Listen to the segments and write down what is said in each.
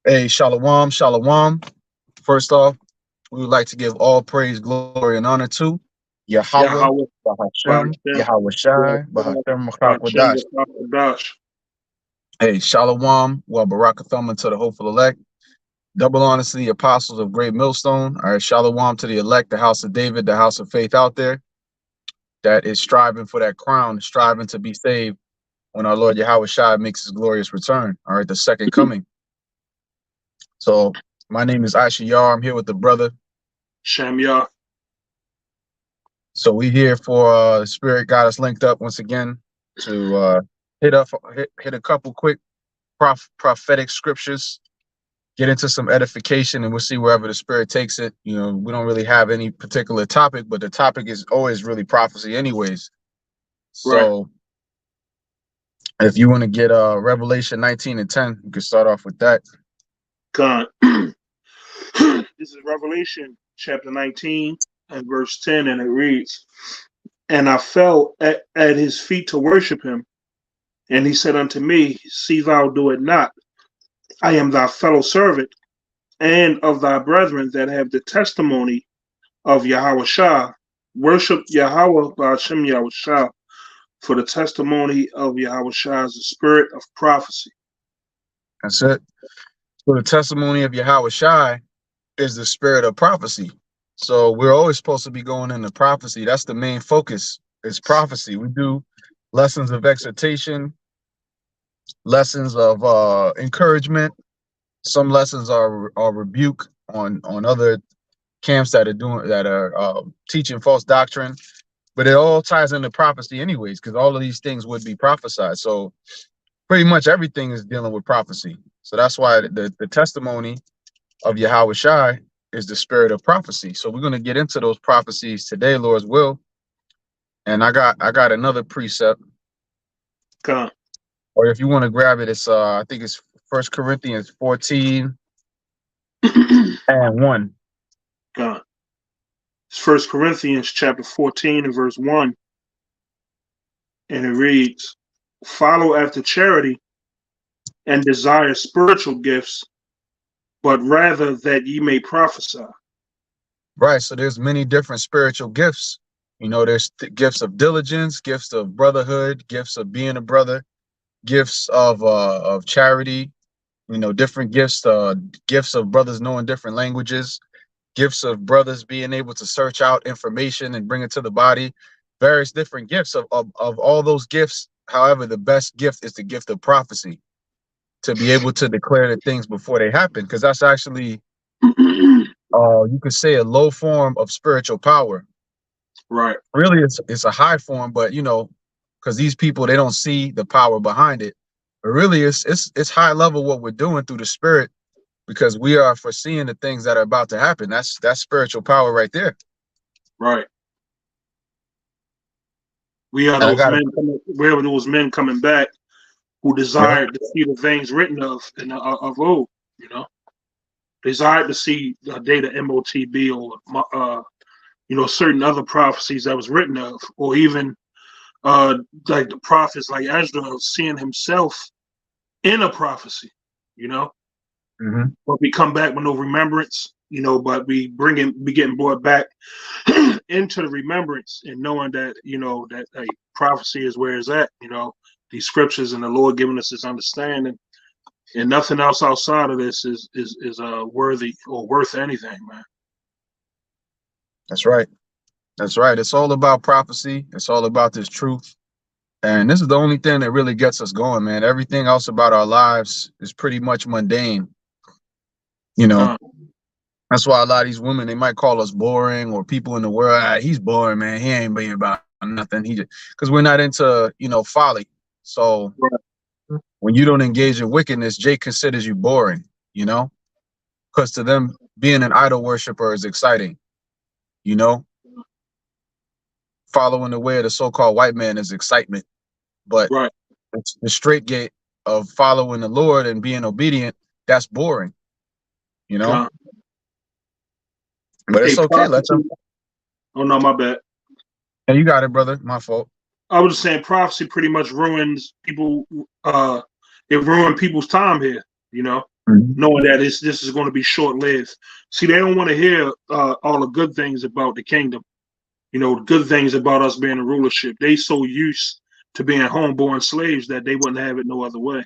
Hey, Shalom, Shalom. First off, we would like to give all praise, glory, and honor to Yahweh, Yahweh Bahashem, Ba'ashem, Yahweh Shai, Bahashem Ba'ashem, Machakadash. Dash. Hey, Shalom, well, Barakathum to the hopeful elect. Double honors to the apostles of Great Millstone. All right, Shalom to the elect, the house of David, the house of faith out there that is striving for that crown, striving to be saved when our Lord Yahweh Shai makes his glorious return. All right, the second coming. So, my name is Aisha Yar. I'm here with the brother. Shem Yah. So we here for the Spirit got us linked up once again to hit a couple quick prophetic scriptures, get into some edification, and we'll see wherever the Spirit takes it. You know, we don't really have any particular topic, but the topic is always really prophecy, anyways. Right. So if you want to get Revelation 19 and 10, you can start off with that. God. This is Revelation chapter 19 and verse 10, and it reads, "And I fell at his feet to worship him. And he said unto me, See thou do it not. I am thy fellow servant and of thy brethren that have the testimony of Yahweh Shah. Worship Yahweh Ba'ashem Yahweh Shah, for the testimony of Yahweh Shah is the spirit of prophecy." That's it. So the testimony of Yahweh Shai is the spirit of prophecy. So we're always supposed to be going into prophecy. That's the main focus, is prophecy. We do lessons of exhortation, lessons of encouragement. Some lessons are rebuke on other camps that are teaching false doctrine. But it all ties into prophecy anyways, because all of these things would be prophesied. So pretty much everything is dealing with prophecy. So that's why the testimony of Yahweh Shai is the spirit of prophecy. So we're going to get into those prophecies today, Lord's will. And I got another precept. God. Or if you want to grab it, it's I think it's 1 Corinthians 14 and 1. God. It's 1 Corinthians chapter 14 and verse 1. And it reads, "Follow after charity and desire spiritual gifts, but rather that ye may prophesy." Right. So there's many different spiritual gifts. You know, there's gifts of diligence, gifts of brotherhood, gifts of being a brother, gifts of charity, you know, different gifts of brothers knowing different languages, gifts of brothers being able to search out information and bring it to the body, various different gifts of all those gifts. However, the best gift is the gift of prophecy, to be able to declare the things before they happen, because that's actually you could say a low form of spiritual power. Right. Really, it's a high form, but you know, because these people, they don't see the power behind it. But really, it's high level what we're doing through the spirit, because we are foreseeing the things that are about to happen. That's spiritual power right there. Right. We are And I those got it. men. We are those men coming back who Yeah. desired to see the things written of old. You know, desired to see the day the MOTB or certain other prophecies that was written of, or even like the prophets like Ezra seeing himself in a prophecy. You know, Hmm. but we come back with no remembrance. You know, but we getting brought back into the remembrance and knowing that that like, prophecy is where it's at. You know, these scriptures and the Lord giving us this understanding, and nothing else outside of this is worthy or worth anything, man. That's right. That's right. It's all about prophecy. It's all about this truth. And this is the only thing that really gets us going, man. Everything else about our lives is pretty much mundane. You know, God, that's why a lot of these women, they might call us boring, or people in the world, he's boring, man. He ain't being about nothing. He just, because we're not into, folly. So when you don't engage in wickedness, Jake considers you boring, because to them, being an idol worshiper is exciting, you know, following the way of the so-called white man is excitement. But right, it's the straight gate of following the Lord and being obedient, that's boring, you know. God. But Hey, it's okay. Let them. prophecy. Oh no, my bad. Hey, you got it, brother. My fault. I was just saying, prophecy pretty much ruins people. It ruined people's time here. You know, knowing that this is going to be short lived. See, they don't want to hear all the good things about the kingdom. The good things about us being in rulership. They so used to being homeborn slaves that they wouldn't have it no other way.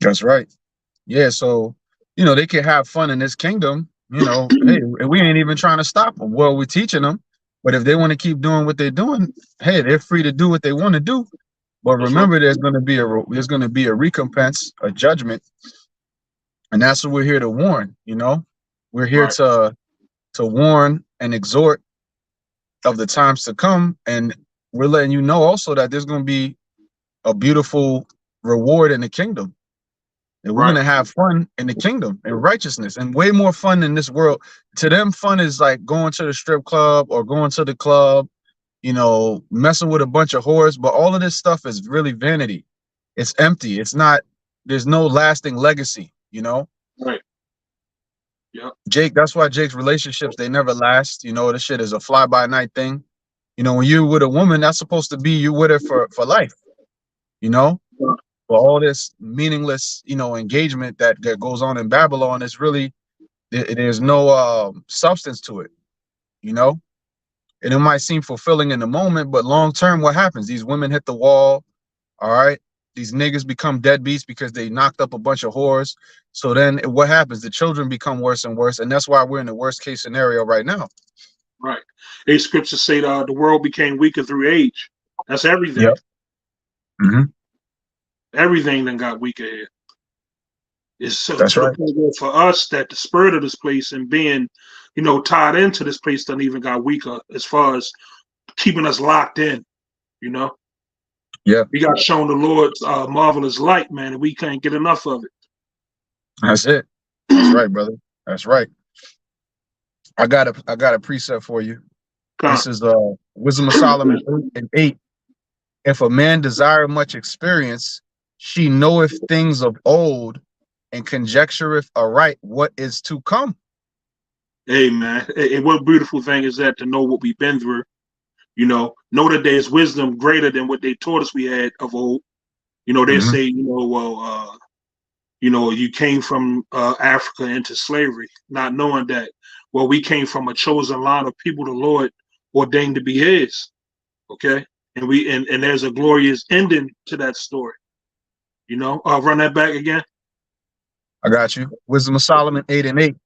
That's right. Yeah, so they can have fun in this kingdom. Hey, we ain't even trying to stop them. Well, we're teaching them, but if they want to keep doing what they're doing, hey, they're free to do what they want to do. But remember, there's going to be a recompense, a judgment, and that's what we're here to warn. We're here to warn and exhort of the times to come, and we're letting you know also that there's going to be a beautiful reward in the kingdom. And we're going to have fun in the kingdom and righteousness, and way more fun in this world. To them, fun is like going to the strip club or going to the club, messing with a bunch of whores. But all of this stuff is really vanity. It's empty. It's not, there's no lasting legacy, Right. Yeah. Jake, that's why Jake's relationships, they never last. This shit is a fly by night thing. When you're with a woman, that's supposed to be you with her for life, For all this meaningless, engagement that goes on in Babylon, is really, there's no substance to it, and it might seem fulfilling in the moment, but long term, what happens? These women hit the wall, all right? These niggas become deadbeats because they knocked up a bunch of whores. So then what happens? The children become worse and worse, and that's why we're in the worst case scenario right now. Right. A scriptures say the world became weaker through age. That's everything. Yep. Mm-hmm. Everything then got weaker here. It's so that's right. For us that the spirit of this place and being, tied into this place doesn't even got weaker as far as keeping us locked in, Yeah. We got shown the Lord's marvelous light, man, and we can't get enough of it. That's it. That's right, brother. That's right. I got a precept for you. This is Wisdom of Solomon 8:8. If a man desire much experience, she knoweth things of old, and conjectureth aright what is to come. Hey, man. And what beautiful thing is that, to know what we've been through, know that there's wisdom greater than what they taught us we had of old. They say, you came from Africa into slavery, not knowing that, we came from a chosen line of people the Lord ordained to be his. Okay. And and there's a glorious ending to that story. I'll run that back again. I got you. Wisdom of Solomon 8:8.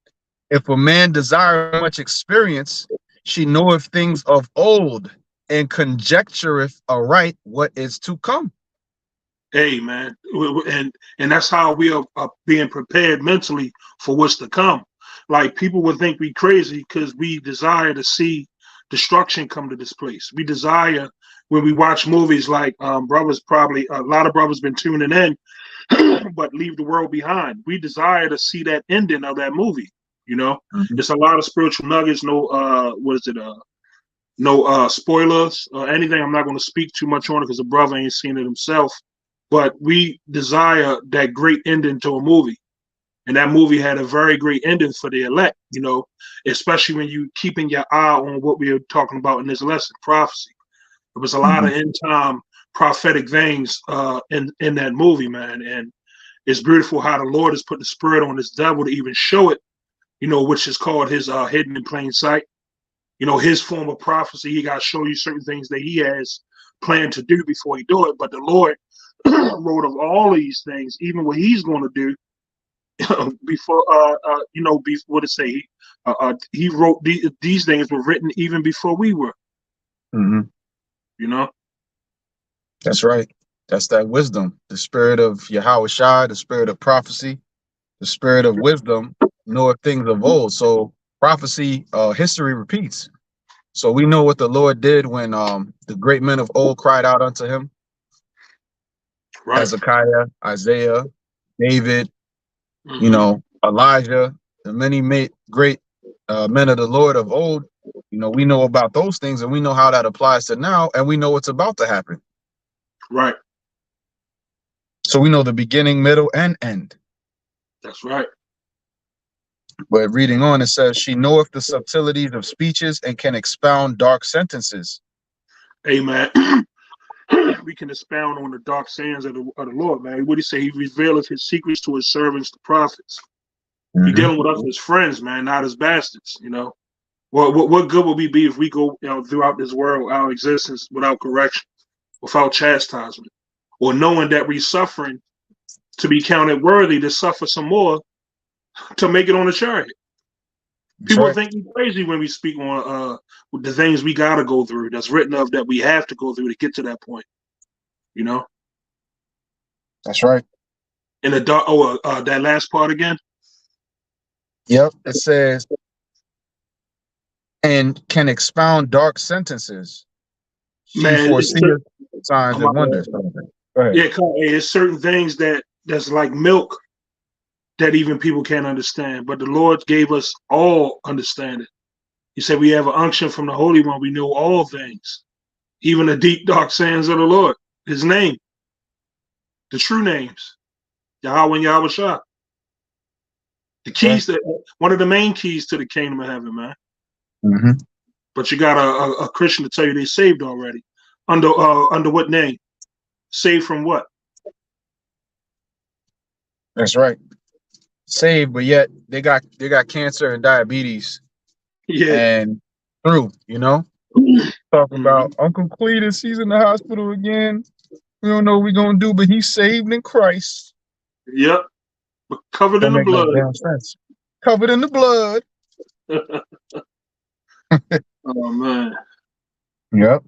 If a man desire much experience, she knoweth things of old, and conjectureth aright what is to come. Hey, man. And that's how we are being prepared mentally for what's to come. Like, people would think we crazy because we desire to see destruction come to this place. We desire, when we watch movies like brothers, probably a lot of brothers been tuning in, but leave the world behind. We desire to see that ending of that movie. It's a lot of spiritual nuggets. No, no spoilers or anything. I'm not going to speak too much on it because the brother ain't seen it himself. But we desire that great ending to a movie. And that movie had a very great ending for the elect, especially when you keeping your eye on what we are talking about in this lesson, prophecy. There was a lot of end time prophetic things in that movie, man. And it's beautiful how the Lord has put the spirit on this devil to even show it, which is called his hidden in plain sight. His form of prophecy, he got to show you certain things that he has planned to do before he do it. But the Lord wrote of all these things, even what he's going to do before, what it say? He wrote these things were written even before we were. That's right. That's that wisdom, the spirit of Yahweh Shai, the spirit of prophecy, the spirit of wisdom, knoweth things of old. So prophecy, history repeats. So we know what the Lord did when the great men of old cried out unto him. Right. Hezekiah, Isaiah, David, Elijah, the many great men of the Lord of old. We know about those things, and we know how that applies to now, and we know what's about to happen. Right. So we know the beginning, middle, and end. That's right. But reading on, it says, she knoweth the subtleties of speeches and can expound dark sentences. Amen. we can expound on the dark sayings of the Lord, man. What do you say? He revealeth his secrets to his servants, the prophets. He dealing with us as friends, man, not as bastards, you know. What good would we be if we go, you know, throughout this world, our existence without correction, without chastisement, or knowing that we're suffering to be counted worthy to suffer some more to make it on the chariot? People think we're crazy when we speak on the things we gotta go through. That's written of that we have to go through to get to that point. You know. That's right. In the dark. Oh, that last part again. Yep. It says, and can expound dark sentences. She foreseeth signs and wonders. Go ahead. Yeah, it's certain things that's like milk that even people can't understand. But the Lord gave us all understanding. He said we have an unction from the Holy One. We know all things, even the deep, dark sayings of the Lord, his name, the true names, Yahweh and Yahweh Shah. The keys that one of the main keys to the kingdom of heaven, man. Mm-hmm. But you got a Christian to tell you they saved already. Under what name? Saved from what? That's right. Saved, but yet they got cancer and diabetes. Yeah. And through, you know, talking about Uncle Cletus, he's in the hospital again. We don't know what we're gonna do, but he's saved in Christ. Yep. But covered in the blood. No damn sense. Covered in the blood. Oh man. Yep.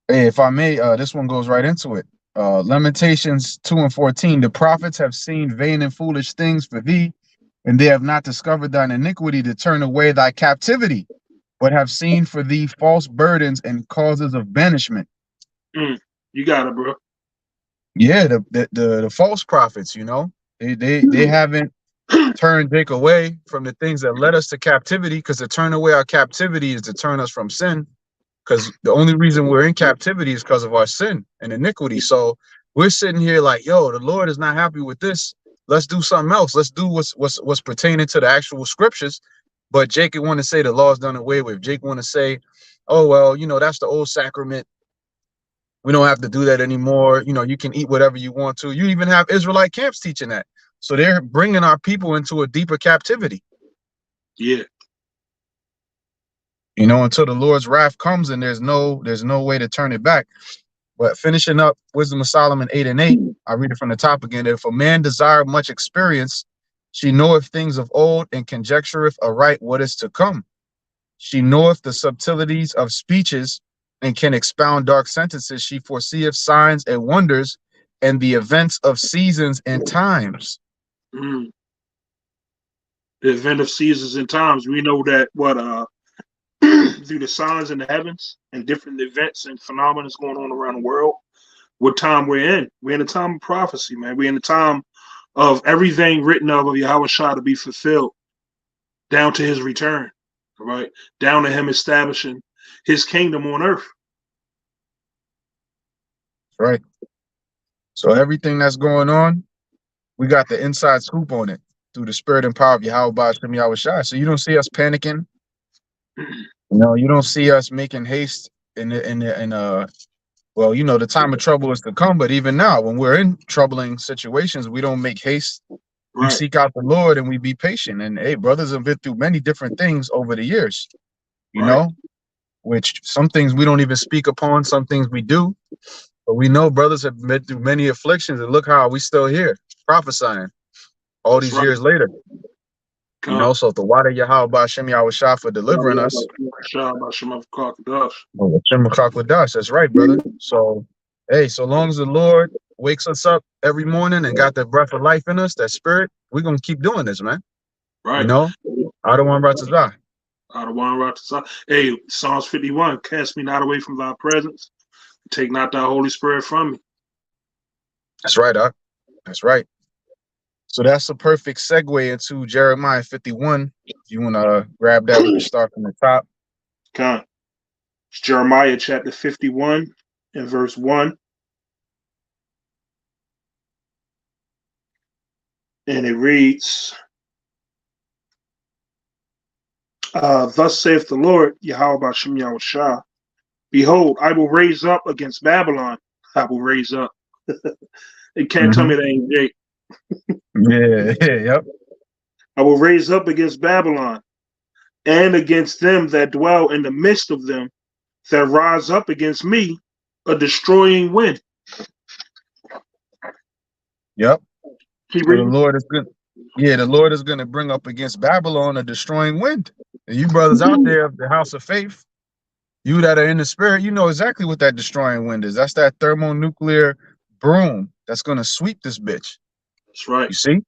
Hey, if I may, this one goes right into it. Lamentations 2:14. The prophets have seen vain and foolish things for thee, and they have not discovered thine iniquity to turn away thy captivity, but have seen for thee false burdens and causes of banishment. You got it, bro. Yeah, the false prophets, you know, they haven't turned Jake away from the things that led us to captivity, because to turn away our captivity is to turn us from sin. Because the only reason we're in captivity is because of our sin and iniquity. So we're sitting here like, yo, the Lord is not happy with this. Let's do something else. Let's do what's pertaining to the actual scriptures. But Jake want to say the law's done away with. Jake want to say, oh, well, you know, that's the old sacrament. We don't have to do that anymore. You know, you can eat whatever you want to. You even have Israelite camps teaching that. So they're bringing our people into a deeper captivity. Yeah. You know, until the Lord's wrath comes and there's no way to turn it back. But finishing up Wisdom of Solomon 8:8, I read it from the top again. If a man desire much experience, she knoweth things of old and conjectureth aright what is to come. She knoweth the subtleties of speeches and can expound dark sentences. She foreseeth signs and wonders and the events of seasons and times. The event of seasons and times. We know that through the signs in the heavens and different events and phenomena going on around the world, what time we're in. We're in a time of prophecy, man. We're in a time of everything written of Yahweh Shah to be fulfilled, down to his return, right? Down to him establishing his kingdom on earth. Right. So everything that's going on, we got the inside scoop on it through the spirit and power of Yahweh Ba'ashem Yahweh Shai. So you don't see us panicking. You know, you don't see us making haste well, you know, the time of trouble is to come, but even now, when we're in troubling situations, we don't make haste. We seek out the Lord and we be patient. And hey, brothers have been through many different things over the years, you know, which some things we don't even speak upon, some things we do. But we know brothers have been through many afflictions, and look how we still here prophesying all these years later. You know, so the water Yahweh Ba'ashem Yahweh Shah for delivering us. That's right, brother. So, hey, so long as the Lord wakes us up every morning and got that breath of life in us, that spirit, we're going to keep doing this, man. Right. You know, Adawan Ratazah. Adawan Ratazah. Hey, Psalms 51, cast me not away from thy presence. Take not thy Holy Spirit from me. That's right, Doc. That's right. So that's a perfect segue into Jeremiah 51. If you want to grab that, we can start from the top. Okay. It's Jeremiah chapter 51 and verse 1. And it reads, thus saith the Lord, Yahweh Ba'ashem Yahweh Shah, Behold, I will raise up against Babylon. I will raise up. You can't tell Hmm. me that ain't Jake. Yeah, yep. I will raise up against Babylon and against them that dwell in the midst of them that rise up against me, a destroying wind. Yep. Keep So the reading. Lord is good. Yeah, the Lord is going to bring up against Babylon a destroying wind. And you brothers out there of the house of faith, you that are in the spirit, you know exactly what that destroying wind is. That's that thermonuclear broom that's going to sweep this bitch. That's right. You see?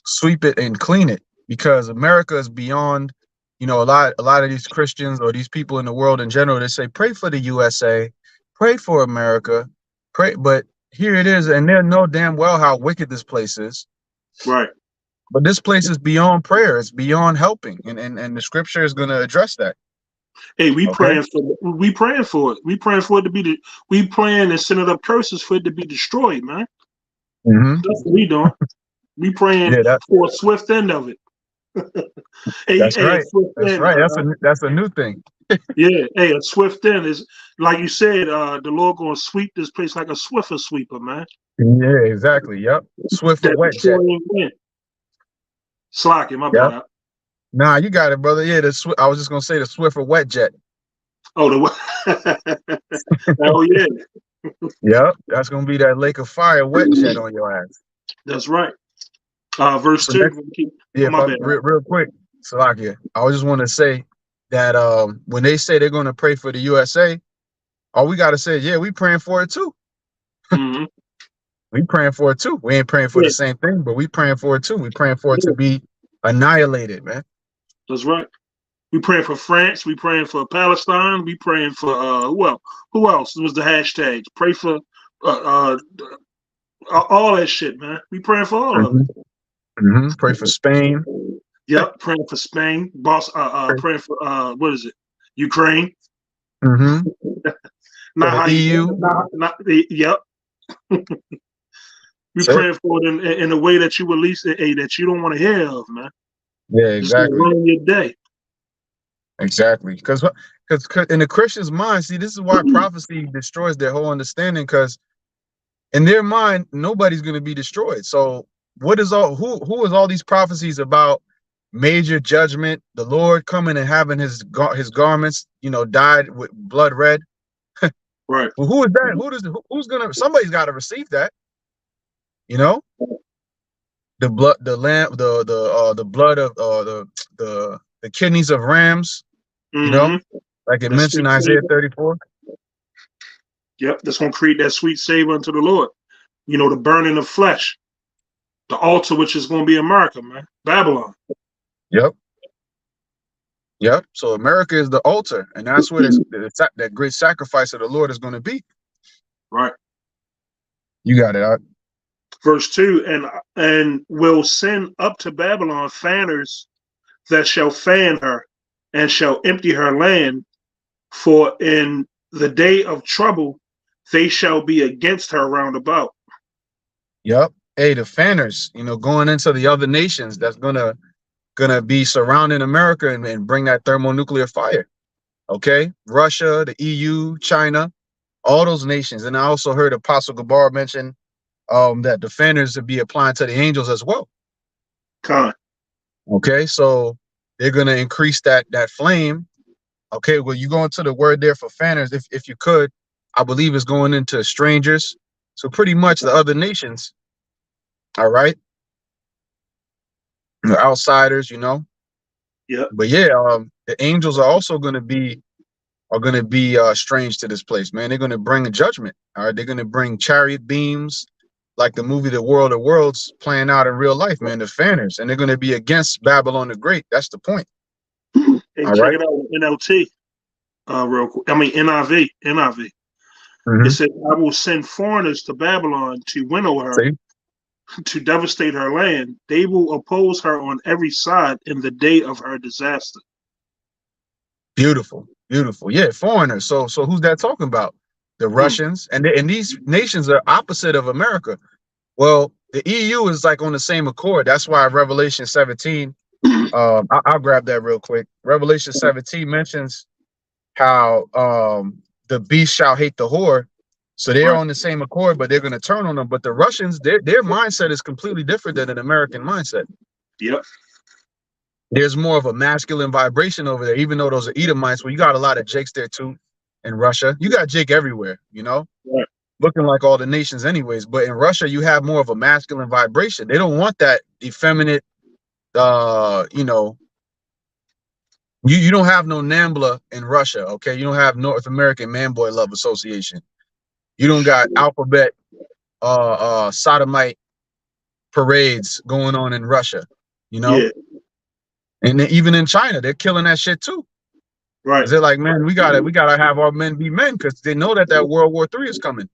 Sweep it and clean it, because America is beyond, a lot of these Christians or these people in the world in general, they say, pray for the USA, pray for America, pray. But here it is, and they know damn well how wicked this place is. Right. But this place is beyond prayer. It's beyond helping. And the scripture is going to address that. Hey, we Okay. praying for it. We praying for it to be we praying and sending up curses for it to be destroyed, man. Mm-hmm. That's what we doing. We praying Yeah, for a swift end of it. that's A right. swift That's end. right. That's a new thing. Yeah, a swift end is like you said. The Lord gonna sweep this place like a swifter sweeper, man. Yeah, exactly. Yep. Swift or That wet jet. destroying wind. Slocky, my Yep. bad. Nah, you got it, brother. Yeah, I was just gonna say the swift or wet jet. Oh, the oh yeah, Yep, that's gonna be that lake of fire wet jet on your ass. that's right. Verse So 2. next, yeah, Oh, my bad. real quick, Salakia, I just want to say that when they say they're gonna pray for the USA, all we gotta say, yeah, we praying for it too. Mm-hmm. We praying for it too. We ain't praying for Yeah, the same thing, but we praying for it too. We praying for it to yeah, be annihilated, man. that's right. We praying for France. We praying for Palestine. We praying for who else was the hashtags? Pray for all that shit, man. We praying for all of Hmm. it. Hmm. Pray for Spain. Yep, praying for Spain. Boss, praying for what is it? Ukraine. Hmm. For Not the how you. EU. Not. Yep. We That's it. praying for it in a way that you release that you don't want to hear of, man. Yeah, Just gonna exactly. ruin your day. Exactly. Because in the Christian's mind, see, this is why prophecy destroys their whole understanding, because in their mind, nobody's going to be destroyed. So what is who is all these prophecies about? Major judgment, the Lord coming and having his garments, dyed with blood red. Right. Well, who is that? Who's gonna, somebody's got to receive that, you know? The blood, the lamb, the blood of the kidneys of rams, Mm-hmm. like it That mentioned sweet Isaiah savor. 34. Yep. That's gonna create that sweet savor unto the Lord. The burning of flesh, the altar, which is gonna be America, man. Babylon. Yep. Yep. So America is the altar, and that's where that great sacrifice of the Lord is going to be. Right. You got it. Verse 2, and will send up to Babylon fanners that shall fan her, and shall empty her land, for in the day of trouble they shall be against her round about. Yep. Hey, the fanners, going into the other nations, that's gonna be surrounding America and bring that thermonuclear fire. Okay, Russia, the EU, China, all those nations. And I also heard Apostle Gabar mention that the fanners would be applying to the angels as well. Con. Okay, so they're gonna increase that flame. Okay, well, you go into the word there for fanners, if you could, I believe it's going into strangers. So pretty much the other nations, all right, the outsiders, Yep. But yeah, the angels are also going to be strange to this place, man. They're going to bring a judgment. All right, they're going to bring chariot beams, like the movie The World of Worlds playing out in real life, man. The fanners, and they're going to be against Babylon the Great. That's the point. Hey, All check right. it out. NLT. Real quick. I mean NIV. NIV. Mm-hmm. It said, I will send foreigners to Babylon to winnow her, See? to devastate her land. They will oppose her on every side in the day of her disaster. Beautiful, beautiful. Yeah, foreigners. So who's that talking about? The Russians, and these nations are opposite of America. Well, the EU is like on the same accord. That's why Revelation 17. I'll grab that real quick. Revelation 17 mentions how the beast shall hate the whore. So they're Right. on the same accord, but they're going to turn on them. But the Russians, their mindset is completely different than an American mindset. Yep. There's more of a masculine vibration over there, even though those are Edomites. Well, you got a lot of Jakes there too in Russia. You got Jake everywhere, you know, Right. looking like all the nations anyways. But in Russia, you have more of a masculine vibration. They don't want that effeminate, you know, you don't have no NAMBLA in Russia, okay? You don't have North American Man Boy Love Association. You don't got alphabet sodomite parades going on in Russia, you know? Yeah. And then even in China, they're killing that shit too. Right. 'Cause they're like, man, we gotta have our men be men, because they know that World War III is coming.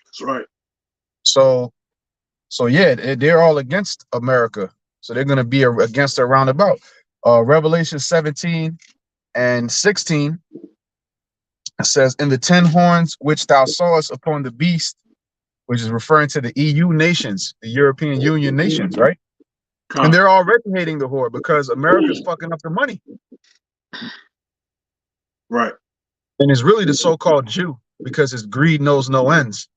That's right. So yeah, they're all against America. So they're gonna be against a roundabout. Revelation 17 and 16. It says, "In the 10 horns which thou sawest upon the beast," which is referring to the EU nations, the European Union nations, right? And they're already hating the whore because America's fucking up the money. Right. And it's really the so-called Jew, because his greed knows no ends.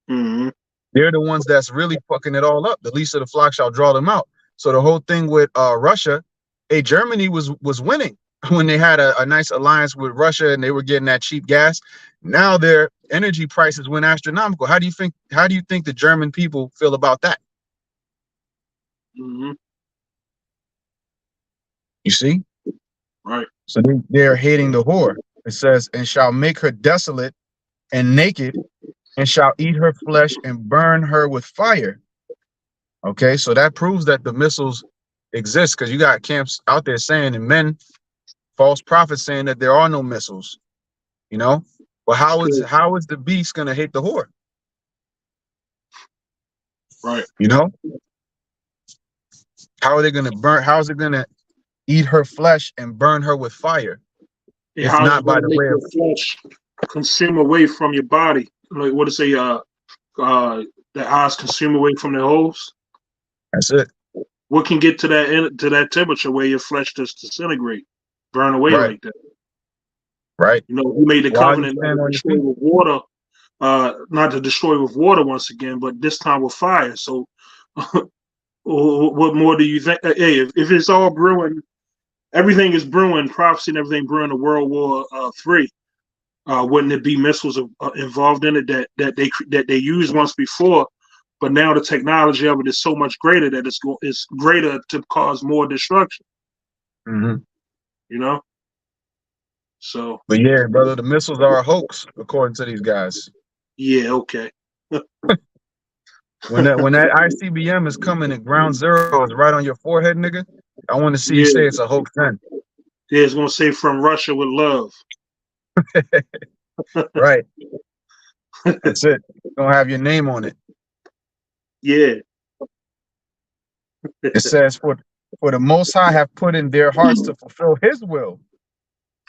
Mm-hmm. They're the ones that's really fucking it all up. The least of the flock shall draw them out. So the whole thing with Russia, Germany was winning when they had a nice alliance with Russia and they were getting that cheap gas. Now their energy prices went astronomical. How do you think the German people feel about that? Mm-hmm. You see? Right. So they're hating the whore. It says, "And shall make her desolate and naked, and shall eat her flesh and burn her with fire." Okay, so that proves that the missiles exist, because you got camps out there saying, and men, false prophets saying that there are no missiles. You know, well, how is the beast gonna hate the whore? Right. You know, how are they gonna burn? How is it gonna eat her flesh and burn her with fire? Yeah, If how not it's by gonna the make way your of, flesh consume away from your body. Like what to say, the eyes consume away from the holes. that's it. What can get to that temperature where your flesh just disintegrate, burn away Right, like that? right. You know, who made the While you covenant not stand to on your destroy feet. with water, not to destroy with water once again, but this time with fire. So, what more do you think? Hey, if it's all brewing, everything is brewing, prophecy and everything brewing to World War III. Wouldn't it be missiles involved in it that they used once before, but now the technology of it is so much greater that it's greater to cause more destruction. Mm-hmm. You know, so But yeah, brother, the missiles are a hoax according to these guys. yeah, okay, When that ICBM is coming at ground zero, is right on your forehead, nigga, I want to see you yeah, say it's a hoax then. yeah, it's gonna say from Russia with love. Right. That's it. Don't have your name on it. Yeah, It says, for the Most High have put in their hearts to fulfill His will.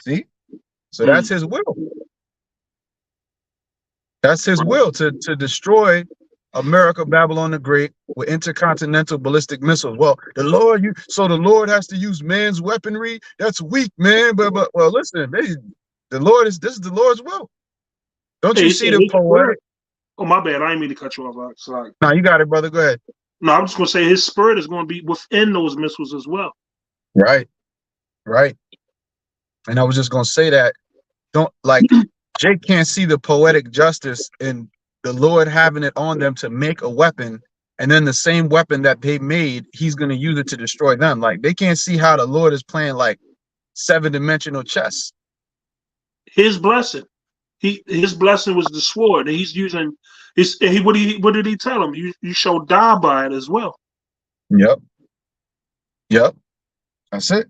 See, so that's His will. That's His will to destroy America, Babylon the Great, with intercontinental ballistic missiles. Well, the Lord has to use man's weaponry. That's weak, man. But well, listen, this is the Lord's will. Don't you see the poetic? Oh, my bad. I didn't mean to cut you off. Sorry. No, you got it, brother. Go ahead. No, I'm just gonna say his spirit is gonna be within those missiles as well. Right, right. And I was just gonna say that. Don't Jake can't see the poetic justice in the Lord having it on them to make a weapon, and then the same weapon that they made, He's gonna use it to destroy them. Like, they can't see how the Lord is playing like 7-dimensional chess. His blessing. His blessing was the sword, and he's using what did he tell him? You shall die by it as well. Yep. That's it.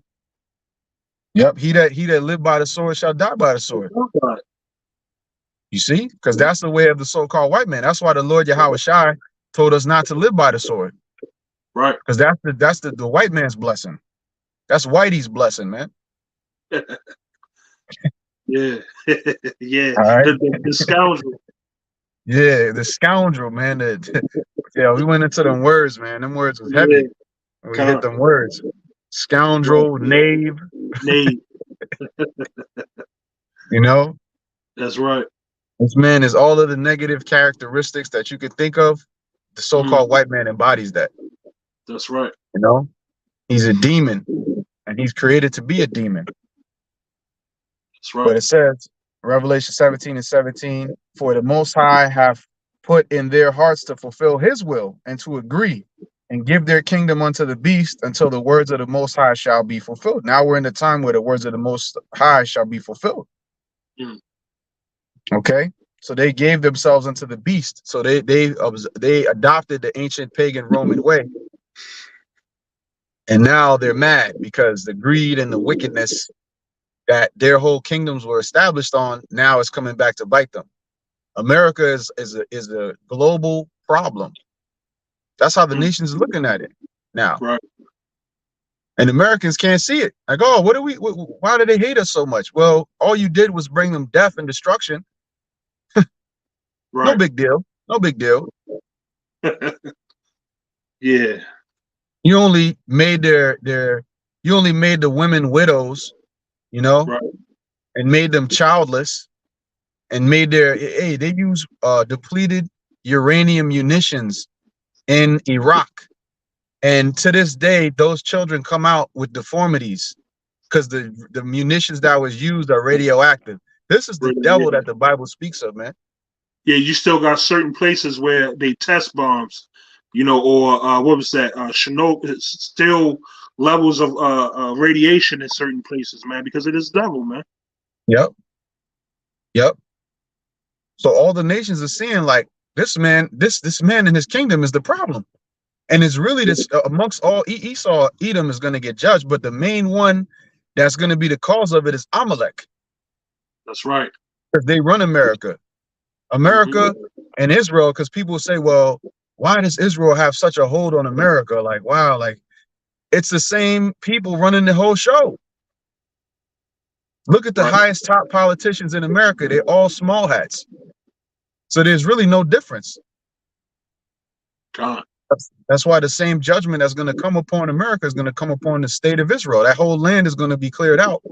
Yep. He that lived by the sword shall die by the sword. You see? Because that's the way of the so-called white man. That's why the Lord Yahweh Shai told us not to live by the sword. Right. Because that's the white man's blessing. That's Whitey's blessing, man. Yeah. Yeah. All right. The scoundrel. Yeah, the scoundrel, man. Yeah, we went into them words, man. Them words was heavy. Yeah. We hit them words. Scoundrel, knave. Knave. You know, That's right. this man is all of the negative characteristics that you could think of. The Mhm. so-called white man embodies that. That's right. You know, he's a demon, and he's created to be a demon. That's right. But it says, Revelation 17:17, for the Most High have put in their hearts to fulfill his will and to agree and give their kingdom unto the beast until the words of the Most High shall be fulfilled. Now we're in the time where the words of the Most High shall be fulfilled. Mm. Okay. So they gave themselves unto the beast. So they adopted the ancient pagan Roman way. And now they're mad because the greed and the wickedness that their whole kingdoms were established on now is coming back to bite them. America is a global problem. That's how the Mm. nation's looking at it now. Right. And Americans can't see it. Like, oh, why do they hate us so much? Well, all you did was bring them death and destruction. No Right. big deal. No big deal. Yeah. You only made you only made the women widows, you know, Right. and made them childless and made hey, they use depleted uranium munitions in Iraq. And to this day, those children come out with deformities because the munitions that was used are radioactive. This is the devil Yeah. that the Bible speaks of, man. Yeah. You still got certain places where they test bombs, or what was that? Chernobyl. It's still levels of radiation in certain places, man, because it is devil, man. Yep. Yep. So all the nations are seeing like this man, this man in his kingdom is the problem. And it's really this amongst all Esau, Edom is going to get judged, but the main one that's going to be the cause of it is Amalek, That's right. because they run America. Hmm. America and Israel, because people say, well, why does Israel have such a hold on America? Like, wow, like it's the same people running the whole show. Look at the Right. highest top politicians in America. They're all small hats. So there's really no difference. God. That's why the same judgment that's going to come upon America is going to come upon the state of Israel. That whole land is going to be cleared out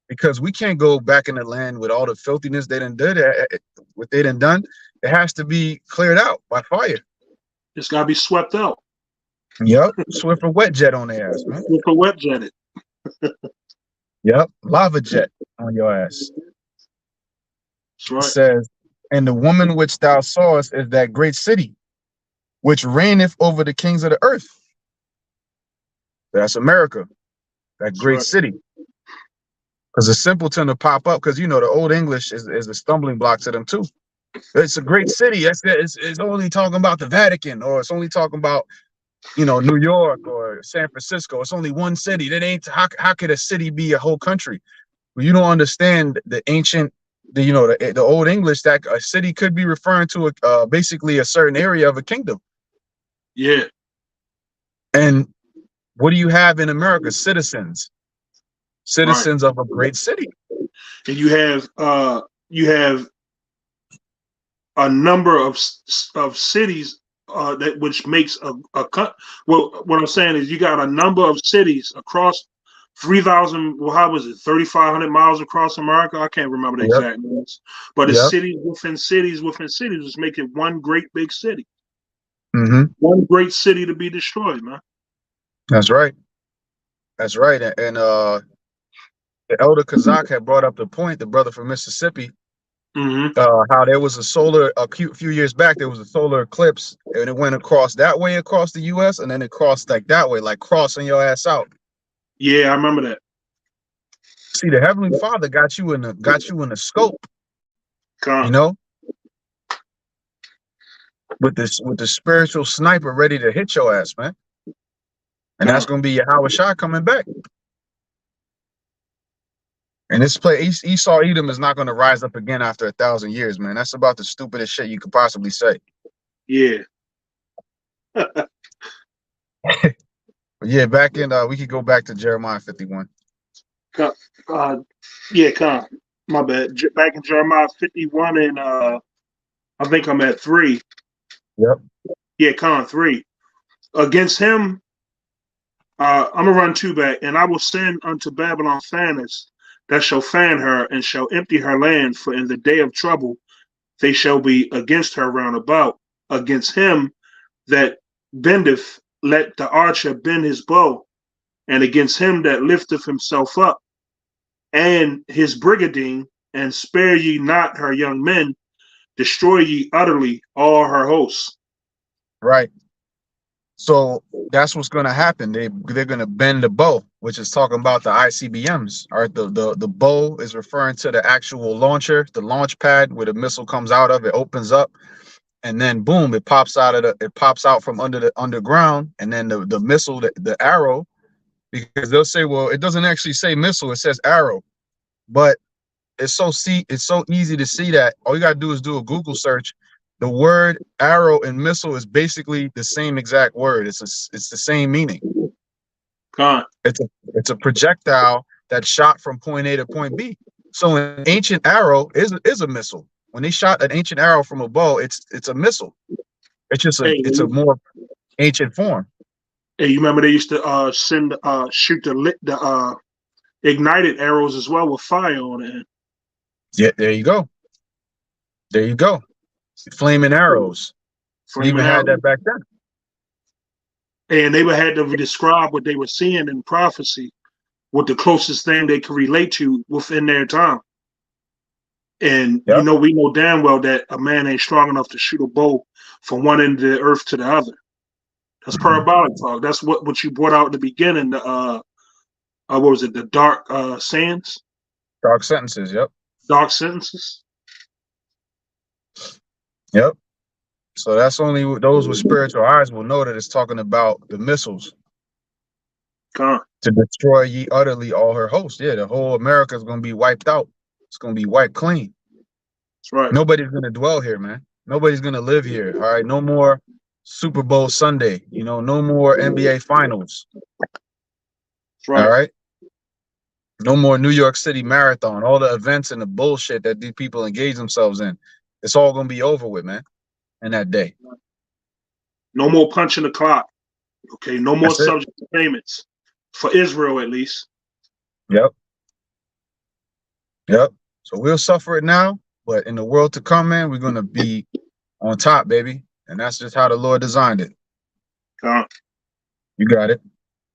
because we can't go back in the land with all the filthiness they done did, what they done done. It has to be cleared out by fire. It's got to be swept out. Yep. Swift or wet jet on their ass, man. With a wet jetted. Yep. Lava jet on your ass. That's It right. says, and the woman which thou sawest is that great city, which reigneth over the kings of the earth. That's America, that That's great right. city. Because the simpleton to pop up, because the old English is a stumbling block to them too. It's a great city. It's only talking about the Vatican, or it's only talking about New York or San Francisco. It's only one city. That ain't how could a city be a whole country? Well, you don't understand the ancient, the old English, that a city could be referring to basically a certain area of a kingdom. Yeah. And what do you have in America? Citizens Right. of a great city. And you have a number of cities that which makes a cut. Well, what I'm saying is you got a number of cities across 3,000. Well, how was it? 3,500 miles across America. I can't remember the Yep. exact numbers, but it's Yep. cities within cities within cities, just make it one great big city. Mm-hmm. One great city to be destroyed, man. That's right. That's right. And the elder Kazak had brought up the point, the brother from Mississippi, Mm-hmm. how there was a few years back, there was a solar eclipse, and it went across that way across the U.S. and then it crossed like that way, like crossing your ass out. Yeah, I remember that. See, the Heavenly Father got you in the scope, Con. with the spiritual sniper ready to hit your ass, man. And that's gonna be Yahweh Shah coming back. And this Esau Edom is not gonna rise up again after 1,000 years, man. That's about the stupidest shit you could possibly say. Yeah. But yeah, back in we could go back to Jeremiah 51. Yeah, Con. My bad. Back in Jeremiah 51, and I think I'm at 3. Yep. Yeah, Con 3. Against him, I'm gonna run 2 back, and I will send unto Babylon fanners that shall fan her, and shall empty her land, for in the day of trouble they shall be against her round about. Against him that bendeth, let the archer bend his bow, and against him that lifteth himself up, and his brigadine, and spare ye not her young men, destroy ye utterly all her hosts. Right. So that's what's going to happen. They're going to bend the bow, which is talking about the ICBMs. All right, the bow is referring to the actual launcher, the launch pad where the missile comes out of. It opens up, and then boom, it pops out from under the underground, and then the missile, the arrow, because they'll say, well, it doesn't actually say missile, it says arrow, but it's so easy to see that all you gotta do is do a Google search. The word arrow and missile is basically the same exact word. It's the same meaning. God. It's a projectile that's shot from point A to point B. So an ancient arrow is a missile. When they shot an ancient arrow from a bow, it's a missile. It's just a more ancient form. Hey, you remember they used to shoot the ignited arrows as well with fire on it. Yeah, there you go. There you go. Flaming arrows. We even had that back then. And they would have to describe what they were seeing in prophecy, what the closest thing they could relate to within their time. And Yep. we know damn well that a man ain't strong enough to shoot a bow from one end of the earth to the other. That's parabolic talk. That's what you brought out at the beginning. What was it? The dark sands? Dark sentences. Yep. Dark sentences. Yep. So that's only those with spiritual eyes will know that it's talking about the missiles. To destroy ye utterly all her hosts. Yeah, the whole America is going to be wiped out. It's going to be wiped clean. That's right. Nobody's going to dwell here, man. Nobody's going to live here. All right. No more Super Bowl Sunday. No more NBA Finals. That's right. All right. No more New York City Marathon. All the events and the bullshit that these people engage themselves in. It's all going to be over with, man. In that day. No more punching the clock. Okay. No more subject to payments. For Israel, at least. Yep. Yep. So we'll suffer it now, but in the world to come, man, we're going to be on top, baby. And that's just how the Lord designed it. You got it.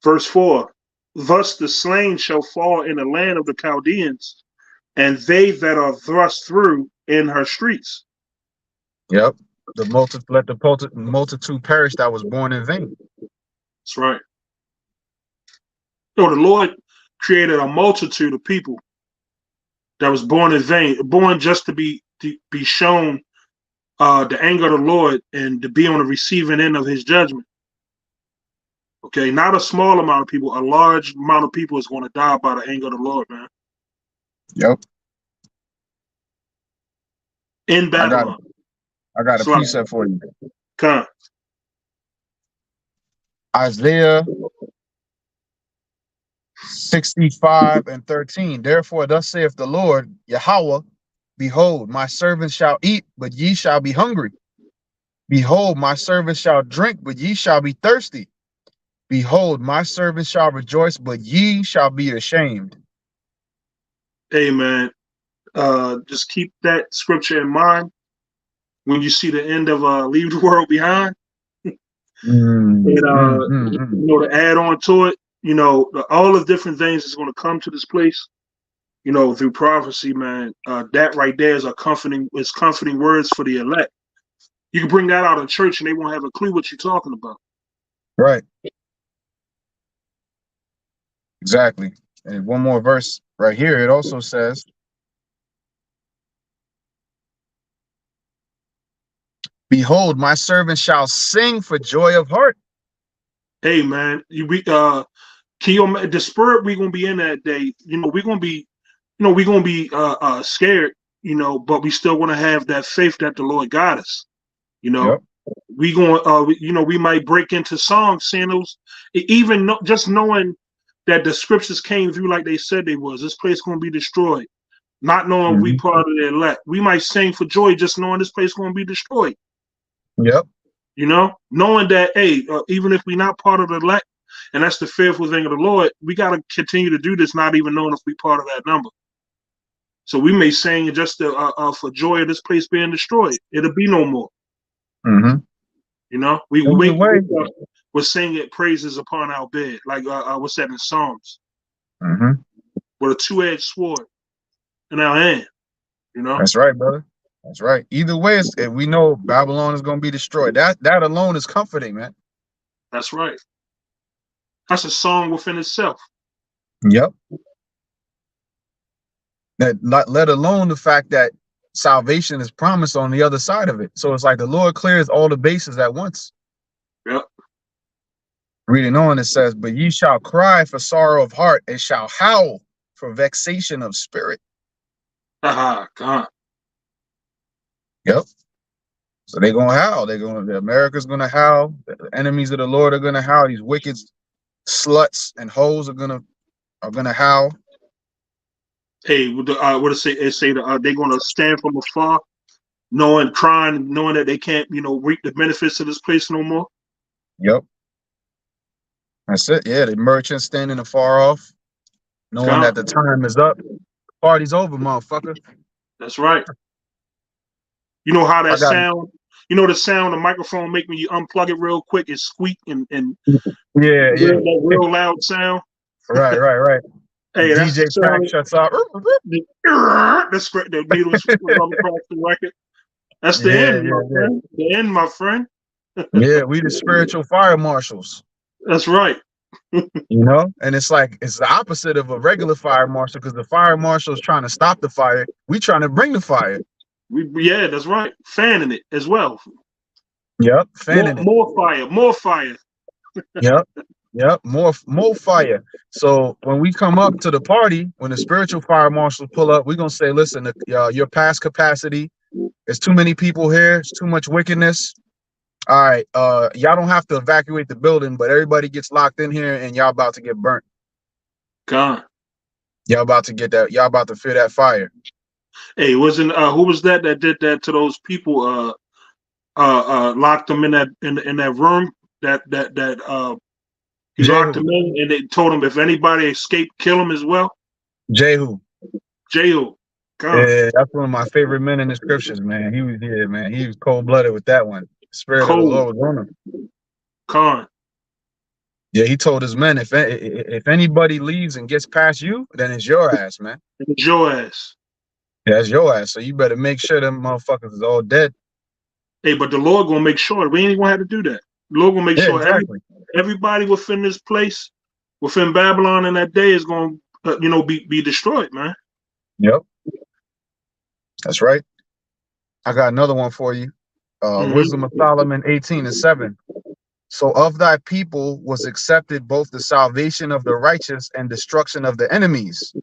Verse 4. Thus the slain shall fall in the land of the Chaldeans, and they that are thrust through in her streets. Yep. Let the multitude perish that was born in vain. That's right. So the Lord created a multitude of people that was born in vain, born just to be shown the anger of the Lord and to be on the receiving end of his judgment. Okay, not a small amount of people, a large amount of people is going to die by the anger of the Lord, man. Yep. In Babylon. I got a precept for you. Come. Isaiah 65:13. Therefore, thus saith the Lord Yahweh, behold, my servants shall eat, but ye shall be hungry. Behold, my servants shall drink, but ye shall be thirsty. Behold, my servants shall rejoice, but ye shall be ashamed. Amen. Just keep that scripture in mind when you see the end of Leave the World Behind. To add on to it, all the different things that's going to come to this place, through prophecy, man. That right there is comforting words for the elect. You can bring that out of church and they won't have a clue what you're talking about. Right. Exactly. And one more verse right here. It also says, behold, my servant shall sing for joy of heart. Hey, man, the spirit we're gonna be in that day. We're gonna be, scared. But we still want to have that faith that the Lord got us. Yep. We going, we might break into songs, saying those, just knowing that the scriptures came through like they said they was. This place gonna be destroyed. Not knowing we part of the elect. We might sing for joy just knowing this place gonna be destroyed. Yep. Knowing that, hey, even if we're not part of the elect, and that's the fearful thing of the Lord, we got to continue to do this, not even knowing if we part of that number. So we may sing just for joy of this place being destroyed. It'll be no more. Mm-hmm. You know, we Either way. we're singing praises upon our bed, like what's that in Psalms, Mm-hmm. with a two-edged sword in our hand. You know, That's right, brother. That's right. Either way, we know Babylon is going to be destroyed. That alone is comforting, man. that's right. That's a song within itself. Yep. That let alone the fact that salvation is promised on the other side of it. So it's like the Lord clears all the bases at once. Yep. Reading on, it says, "But ye shall cry for sorrow of heart, and shall howl for vexation of spirit." God. Yep. So they're gonna howl. America's gonna howl. The enemies of the Lord are gonna howl. These wicked sluts and hoes are gonna howl. Hey, what it say? It say that they're gonna stand from afar, crying, knowing that they can't, reap the benefits of this place no more. Yep. That's it. Yeah, the merchants standing afar off, knowing that the time is up. The party's over, motherfucker. That's right. You know how that sound? You know the sound the microphone make when you unplug it real quick, it squeak and yeah, that real loud sound. Right. Hey, the DJ track shuts off. That's great. The needles across the record. That's the end, my friend. The end, my friend. Yeah, we the spiritual fire marshals. That's right. And it's the opposite of a regular fire marshal, because the fire marshal is trying to stop the fire. We trying to bring the fire. Yeah, that's right. Fanning it as well. Yep, fanning it. More fire. Yep, more fire. So when we come up to the party, when the spiritual fire marshals pull up, we're gonna say, listen, your past capacity, there's too many people here, it's too much wickedness. All right, y'all don't have to evacuate the building, but everybody gets locked in here and y'all about to get burnt. God. Y'all about to feel that fire. Hey, who was that did that to those people? Locked them in that room. He locked them in, and they told him if anybody escaped, kill him as well. Jehu. God. Yeah, that's one of my favorite men in the scriptures, man. He was here, man. He was cold-blooded with that one. The Spirit of the Lord was on him. Khan. Yeah, he told his men, if anybody leaves and gets past you, then it's your ass, man. It's your ass. Yeah, it's your ass. So you better make sure them motherfuckers is all dead. Hey, but the Lord gonna make sure we ain't gonna have to do that. The Lord gonna make sure everybody within this place, within Babylon in that day is gonna, be destroyed, man. Yep. That's right. I got another one for you. Wisdom of Solomon 18:7. So of thy people was accepted both the salvation of the righteous and destruction of the enemies.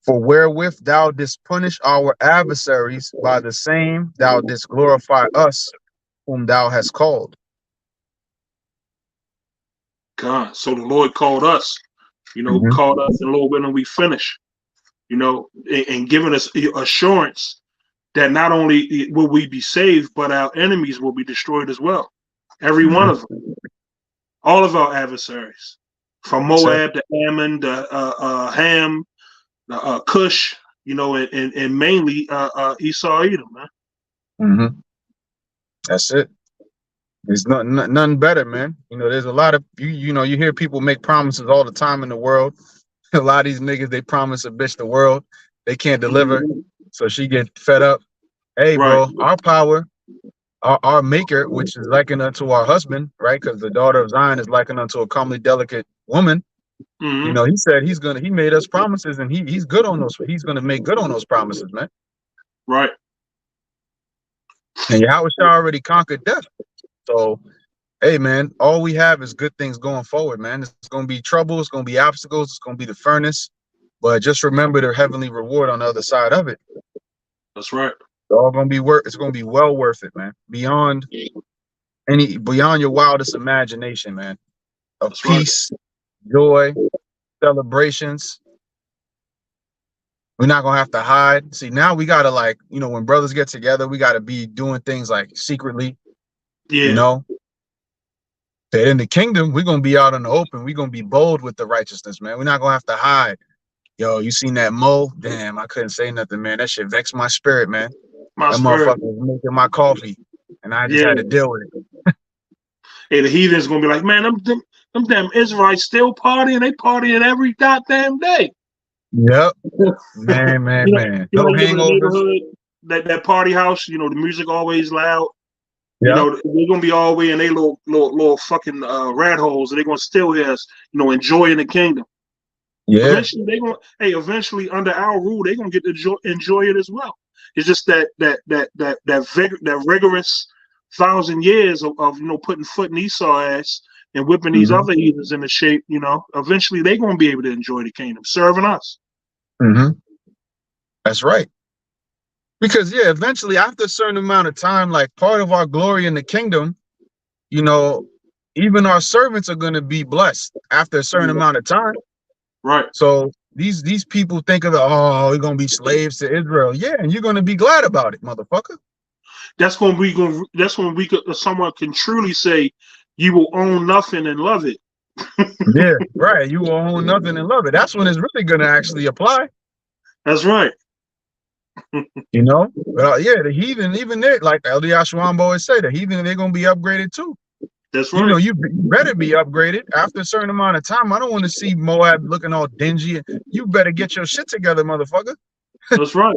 For wherewith thou didst punish our adversaries, by the same thou didst glorify us, whom thou hast called. God, so the Lord called us, called us, and Lord, when we finish, and giving us assurance that not only will we be saved, but our enemies will be destroyed as well. Every one of them, all of our adversaries, from Moab to Ammon to Ham, Cush, and mainly Esau, Edom, man. That's it. There's none better, man. There's a lot of you hear people make promises all the time in the world. A lot of these niggas, they promise a bitch the world, they can't deliver, so she get fed up. Hey, bro, our power, our maker, which is likened unto our husband, right? Because the daughter of Zion is likened unto a comely, delicate woman. He said he made us promises, and he's good on those. He's gonna make good on those promises, man. Right. And Yahweh already conquered death. So, hey, man, all we have is good things going forward, man. It's going to be trouble. It's going to be obstacles. It's going to be the furnace. But just remember the heavenly reward on the other side of it. That's right. It's all going to be it's going to be well worth it, man. Beyond your wildest imagination, man. Of peace, joy, celebrations. We're not going to have to hide. See, now we got to, when brothers get together, we got to be doing things like secretly. Yeah. That in the kingdom, we're going to be out in the open. We're going to be bold with the righteousness, man. We're not going to have to hide. Yo, you seen that Mo? Damn, I couldn't say nothing, man. That shit vexed my spirit, man. My That spirit. motherfucker was making my coffee, and I just Yeah. had to deal with it. Hey, the heathen's gonna be like, man, them damn Israelites still partying. They partying every goddamn day. Yep. Man, You know, man. you No live in a hangovers. neighborhood that party house. You know, the music always loud. You Yep. know, they're gonna be all the way in they little fucking rat holes, and they're gonna still hear us. You know, enjoying the kingdom. Yeah. Eventually, eventually under our rule, they're gonna get to enjoy it as well. It's just that rigorous 1,000 years of putting foot in Esau ass and whipping these Mm-hmm. other heathens into shape. Eventually they're gonna be able to enjoy the kingdom, serving us. Mm-hmm. That's right. Because yeah, eventually after a certain amount of time, like part of our glory in the kingdom, you know, even our servants are gonna be blessed after a certain amount of time. Right. So these people think of it, oh, we're gonna be slaves to Israel. Yeah, and you're gonna be glad about it, motherfucker. That's when someone can truly say, "You will own nothing and love it." Yeah, right. You will own nothing and love it. That's when it's really gonna actually apply. That's right. You know? But yeah, the heathen, even they, like LD Ashwambo always say, the heathen, they're gonna be upgraded too. That's You right. know, you better be upgraded after a certain amount of time. I don't want to see Moab looking all dingy. You better get your shit together, motherfucker. That's right.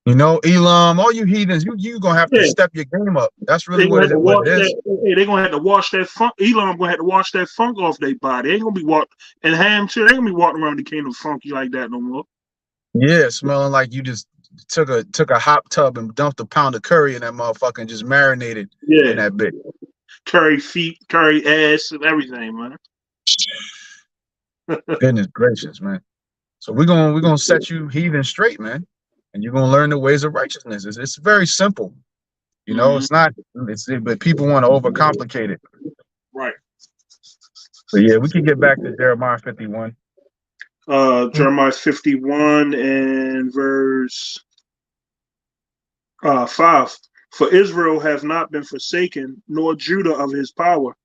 You know, Elam, all you heathens, you gonna have to Yeah. step your game up. That's really They gonna have to what wash it is. that. Hey, they gonna have to wash that funk. Elam gonna have to wash that funk off their body. They ain't gonna be walking and Ham too. They ain't gonna be walking around the kingdom funky like that no more. Yeah, smelling like you just took a hot tub and dumped a pound of curry in that motherfucker and just marinated in Yeah, that bit. curry feet, curry ass, and everything, man. Goodness gracious, man. So we're gonna set you heathen straight, man, and you're gonna learn the ways of righteousness. It's very simple, you know. It's not. But people want to overcomplicate it. Right. But yeah, we can get back to Jeremiah 51. Jeremiah 51 and verse 5. For Israel hath not been forsaken, nor Judah of his power,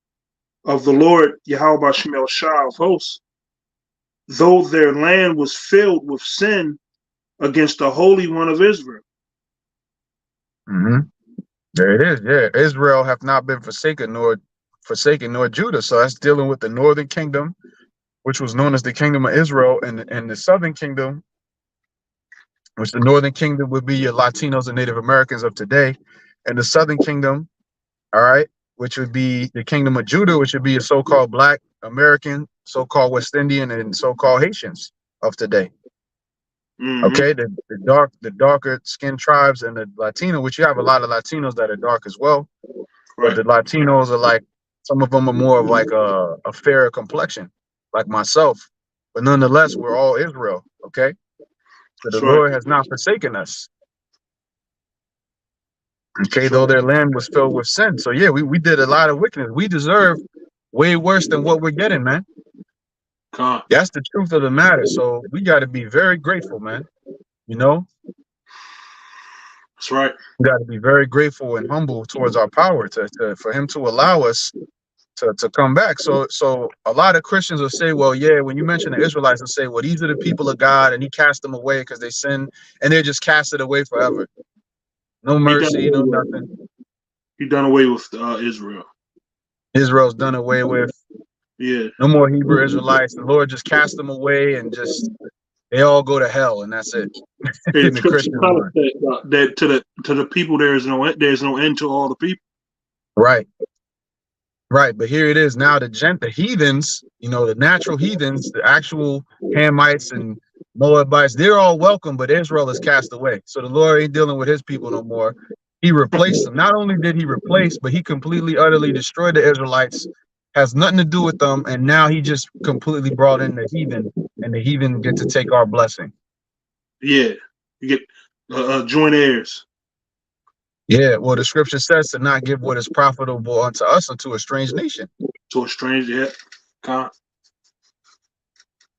of the Lord Yahweh Shemel Shah of hosts, though their land was filled with sin against the Holy One of Israel. Mm-hmm. There it is. Yeah, Israel hath not been forsaken nor Judah. So that's dealing with the northern kingdom, which was known as the kingdom of Israel, and the southern kingdom, which the northern kingdom would be your Latinos and Native Americans of today, and the southern kingdom, all right, which would be the kingdom of Judah, which would be a so-called Black American, so-called West Indian, and so-called Haitians of today. Mm-hmm. Okay, the darker skinned tribes and the Latino, which you have a lot of Latinos that are dark as well, but Right. the Latinos are like, some of them are more of like a fairer complexion, like myself, but nonetheless, we're all Israel. Okay, so the That's right. Lord has not forsaken us. Okay, That's though right. their land was filled with sin. So yeah, we did a lot of wickedness. We deserve way worse than what we're getting, man. God. That's the truth of the matter. So we got to be very grateful, man. You know, That's right. we got to be very grateful and humble towards our power for him to allow us to come back. So a lot of Christians will say, well, yeah, when you mention the Israelites, they'll say, well, these are the people of God, and he cast them away because they sinned, and they're just casted away forever. No mercy, no nothing. He done away with Israel. Israel's done away with. Yeah. No more Hebrew Israelites. The Lord just cast them away, and just they all go to hell, and that's it. In the Christian mind. That to the people there's no end to all the people. Right. Right, but here it is now. The heathens, you know, the natural heathens, the actual Hamites and Moabites, they're all welcome, but Israel is cast away. So the Lord ain't dealing with his people no more. He replaced them. Not only did he replace, but he completely, utterly destroyed the Israelites. Has nothing to do with them, and now he just completely brought in the heathen, and the heathen get to take our blessing. Yeah, you get joint heirs. Yeah, well, the scripture says to not give what is profitable unto us unto a strange nation. To a stranger, yeah.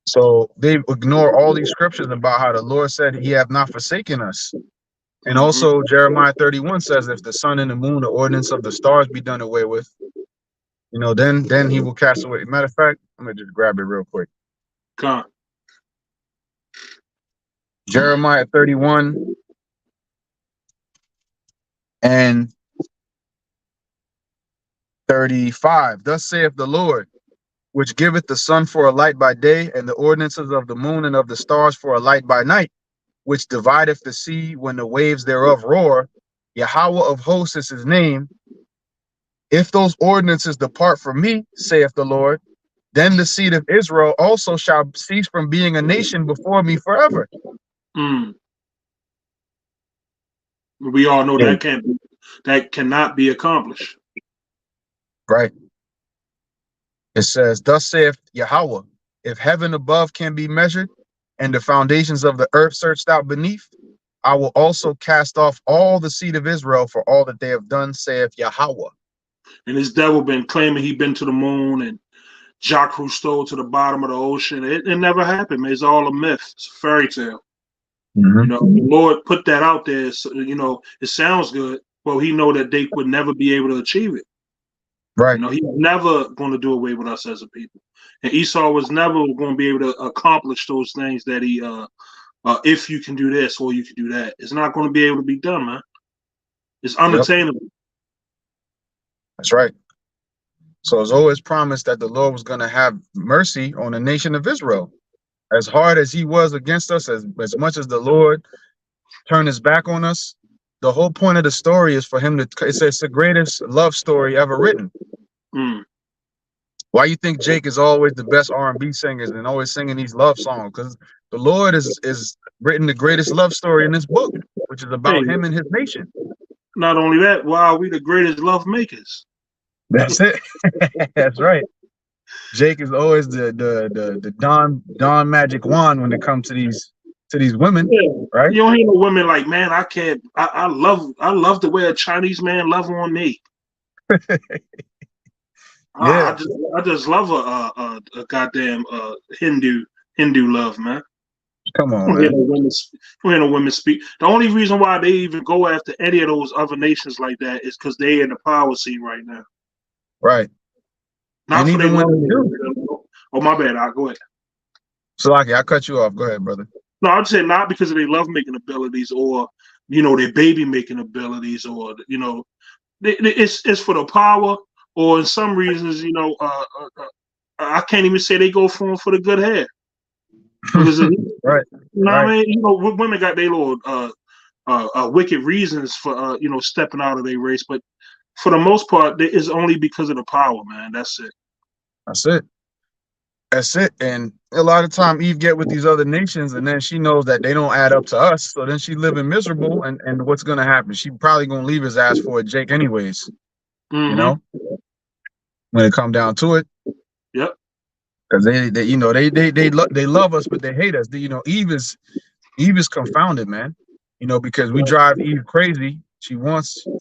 So they ignore all these scriptures about how the Lord said he have not forsaken us. And also Jeremiah 31 says, if the sun and the moon, the ordinance of the stars be done away with, you know, then he will cast away. Matter of fact, I'm gonna just grab it real quick. Come. Jeremiah 31 and 35. Thus saith the Lord, which giveth the sun for a light by day, and the ordinances of the moon and of the stars for a light by night, which divideth the sea when the waves thereof roar. Yahweh of hosts is his name. If those ordinances depart from me, saith the Lord, then the seed of Israel also shall cease from being a nation before me forever. Mm. We all know Yeah. that cannot be accomplished. Right. It says, thus saith Yahweh, if heaven above can be measured, and the foundations of the earth searched out beneath, I will also cast off all the seed of Israel for all that they have done, saith Yahweh. And this devil been claiming he been to the moon and Jacques Cousteau to the bottom of the ocean. It never happened, man. It's all a myth. It's a fairy tale. Mm-hmm. You know, the Lord put that out there. So, you know, it sounds good. Well, he know that they would never be able to achieve it. Right. You know, he's never going to do away with us as a people. And Esau was never going to be able to accomplish those things that he, if you can do this or you can do that. It's not going to be able to be done, man. It's unattainable. Yep. That's right. So it's always promised that the Lord was going to have mercy on the nation of Israel. As hard as he was against us, as much as the Lord turned his back on us, the whole point of the story is for him to, it's the greatest love story ever written. Mm. Why you think Jake is always the best R&B singers and always singing these love songs? Because the Lord is written the greatest love story in this book, which is about him and his nation. Not only that, why are we the greatest love makers? That's it. That's right. Jake is always the Don magic wand when it comes to these women, right? You don't hear no women like, man, I can't. I love the way a Chinese man love on me. Yeah, I just love a goddamn Hindu love, man. Come on, man. No women speak. The only reason why they even go after any of those other nations like that is because they're in the power scene right now. Right. Not and for even when they do. Oh, my bad. I'll go ahead. Salaki, I cut you off. Go ahead, brother. No, I'd say not because of their love making abilities or, you know, their baby making abilities or, you know, it's for the power or in some reasons, you know, I can't even say they go for the good hair. Because right. You know what I mean? You know, women got their little wicked reasons for you know, stepping out of their race, but for the most part, it's only because of the power, man. That's it. That's it. That's it. And a lot of time Eve get with these other nations and then she knows that they don't add up to us. So then she living miserable and what's gonna happen? She probably gonna leave his ass for a Jake anyways. You know? When it come down to it. Yep. Because they you know, they love us, but they hate us. You know, Eve is confounded, man. You know, because we drive Eve crazy.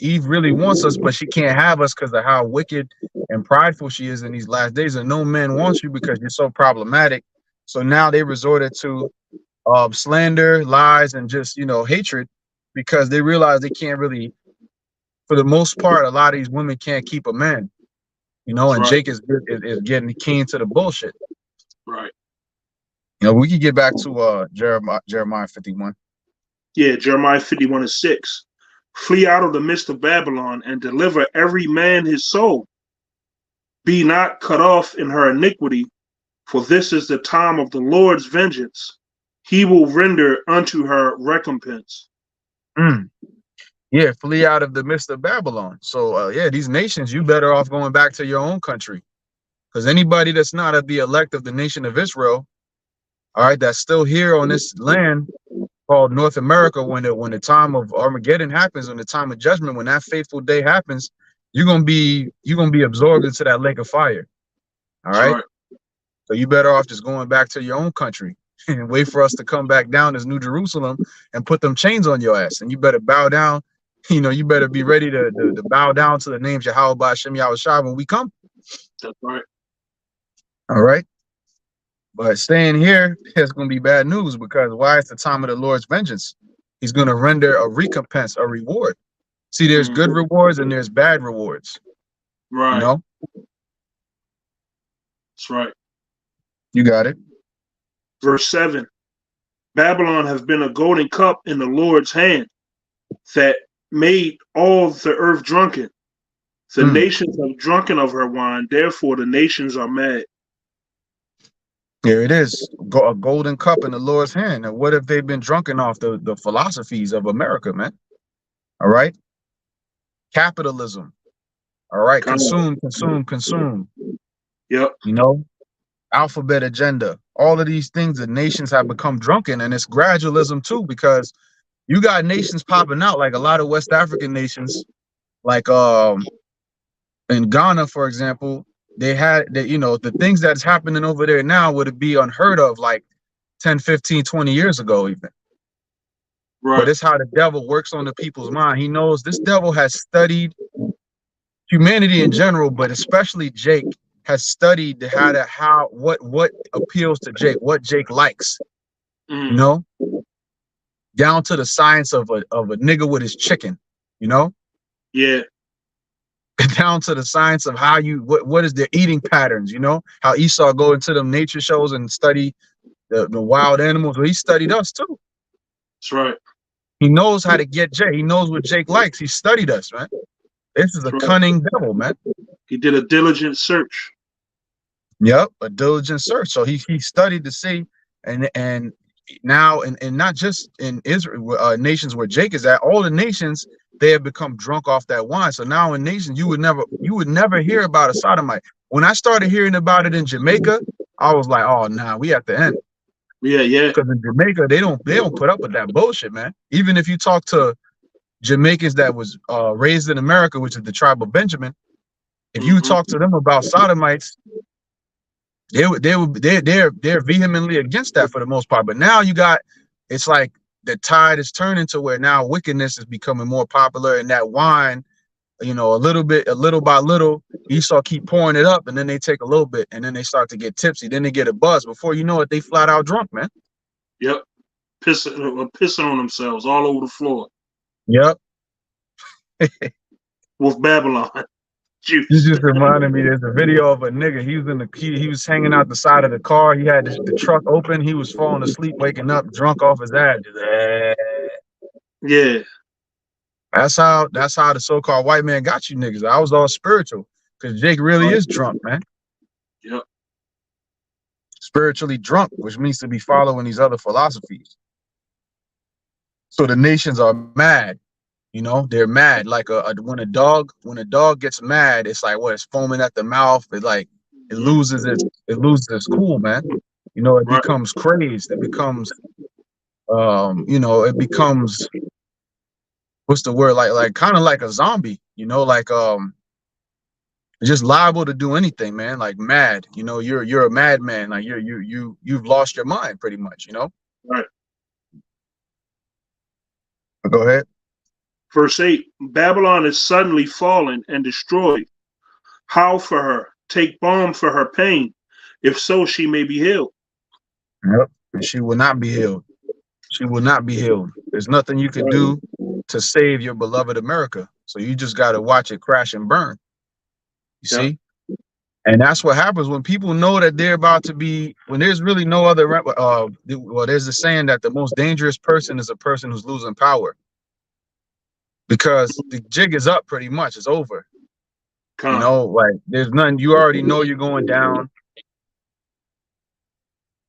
Eve really wants us, but she can't have us because of how wicked and prideful she is in these last days. And no man wants you because you're so problematic. So now they resorted to slander, lies, and just, you know, hatred because they realize they can't really, for the most part, a lot of these women can't keep a man. You know, and Jake is getting keen to the bullshit. Right. You know, we can get back to Jeremiah 51. Yeah, Jeremiah 51:6. Flee out of the midst of Babylon and deliver every man his soul. Be not cut off in her iniquity, for this is the time of the Lord's vengeance. He will render unto her recompense. Yeah, flee out of the midst of Babylon. So, yeah, these nations, you better off going back to your own country. Because anybody that's not of the elect of the nation of Israel, all right, that's still here on this land called North America, when the time of Armageddon happens, when the time of judgment, when that fateful day happens, you're gonna be absorbed into that lake of fire. All right. So you better off just going back to your own country and wait for us to come back down as New Jerusalem and put them chains on your ass. And you better bow down. You know, you better be ready to bow down to the names of Yahweh Ba'ashem Yahushua when we come. That's right. All right. But staying here is going to be bad news because why? It's the time of the Lord's vengeance. He's going to render a recompense, a reward. See, there's good rewards and there's bad rewards. Right. You know? That's right. You got it. Verse 7. Babylon have been a golden cup in the Lord's hand that made all the earth drunken. The nations have drunken of her wine, therefore the nations are mad. Here it is, a golden cup in the Lord's hand. And what if they've been drunken off the philosophies of America, man? All right. Capitalism. All right. Consume, consume, consume. Yep. You know, alphabet agenda. All of these things that nations have become drunken, and it's gradualism too, because you got nations popping out like a lot of West African nations, like in Ghana, for example. They had that, you know, the things that's happening over there now would be unheard of like 10, 15, 20 years ago, even. Right. But it's how the devil works on the people's mind. He knows this devil has studied humanity in general, but especially Jake has studied what appeals to Jake, what Jake likes, you know, down to the science of a nigga with his chicken, you know? Yeah. Down to the science of how what is their eating patterns, you know, how Esau go into them nature shows and study the wild animals. Well, he studied us too. That's right. He knows how to get Jake. He knows what Jake likes. He studied us, man. This is a cunning devil, man. He did a diligent search. Yep, a diligent search. So he studied to see, and now and not just in Israel, nations where Jake is at, all the nations, they have become drunk off that wine. So now in nations, you would never hear about a sodomite. When I started hearing about it in Jamaica, I was like, oh nah, we at the end. Yeah. Because in Jamaica, they don't put up with that bullshit, man. Even if you talk to Jamaicans that was raised in America, which is the tribe of Benjamin, if you talk to them about sodomites, they're vehemently against that for the most part. But now it's like the tide is turning to where now wickedness is becoming more popular, and that wine, you know, a little by little, Esau keep pouring it up, and then they take a little bit, and then they start to get tipsy, then they get a buzz. Before you know it, they flat out drunk, man. Yep. Pissing on themselves all over the floor. Yep. With Babylon. You just reminded me, there's a video of a nigga. He was hanging out the side of the car. He had the truck open. He was falling asleep, waking up drunk off his ass. Yeah. That's how the so-called white man got you niggas. I was all spiritual because Jake really is drunk, man. Yep. Spiritually drunk, which means to be following these other philosophies. So the nations are mad. You know, they're mad. Like when a dog gets mad, it's like it's foaming at the mouth. It loses its cool, man. You know, it becomes crazed. It becomes, you know, it becomes, what's the word? Like kind of like a zombie. You know, like just liable to do anything, man. Like mad. You know, you're a madman. Like you've lost your mind, pretty much. You know. Right. But go ahead. Verse 8, Babylon is suddenly fallen and destroyed. Howl for her, take balm for her pain. If so, she may be healed. Yep, and she will not be healed. She will not be healed. There's nothing you can do to save your beloved America. So you just got to watch it crash and burn. You see? And that's what happens when people know that they're about to be, when there's really no other, there's a saying that the most dangerous person is a person who's losing power. Because the jig is up pretty much. It's over. You know, like there's nothing, you already know you're going down.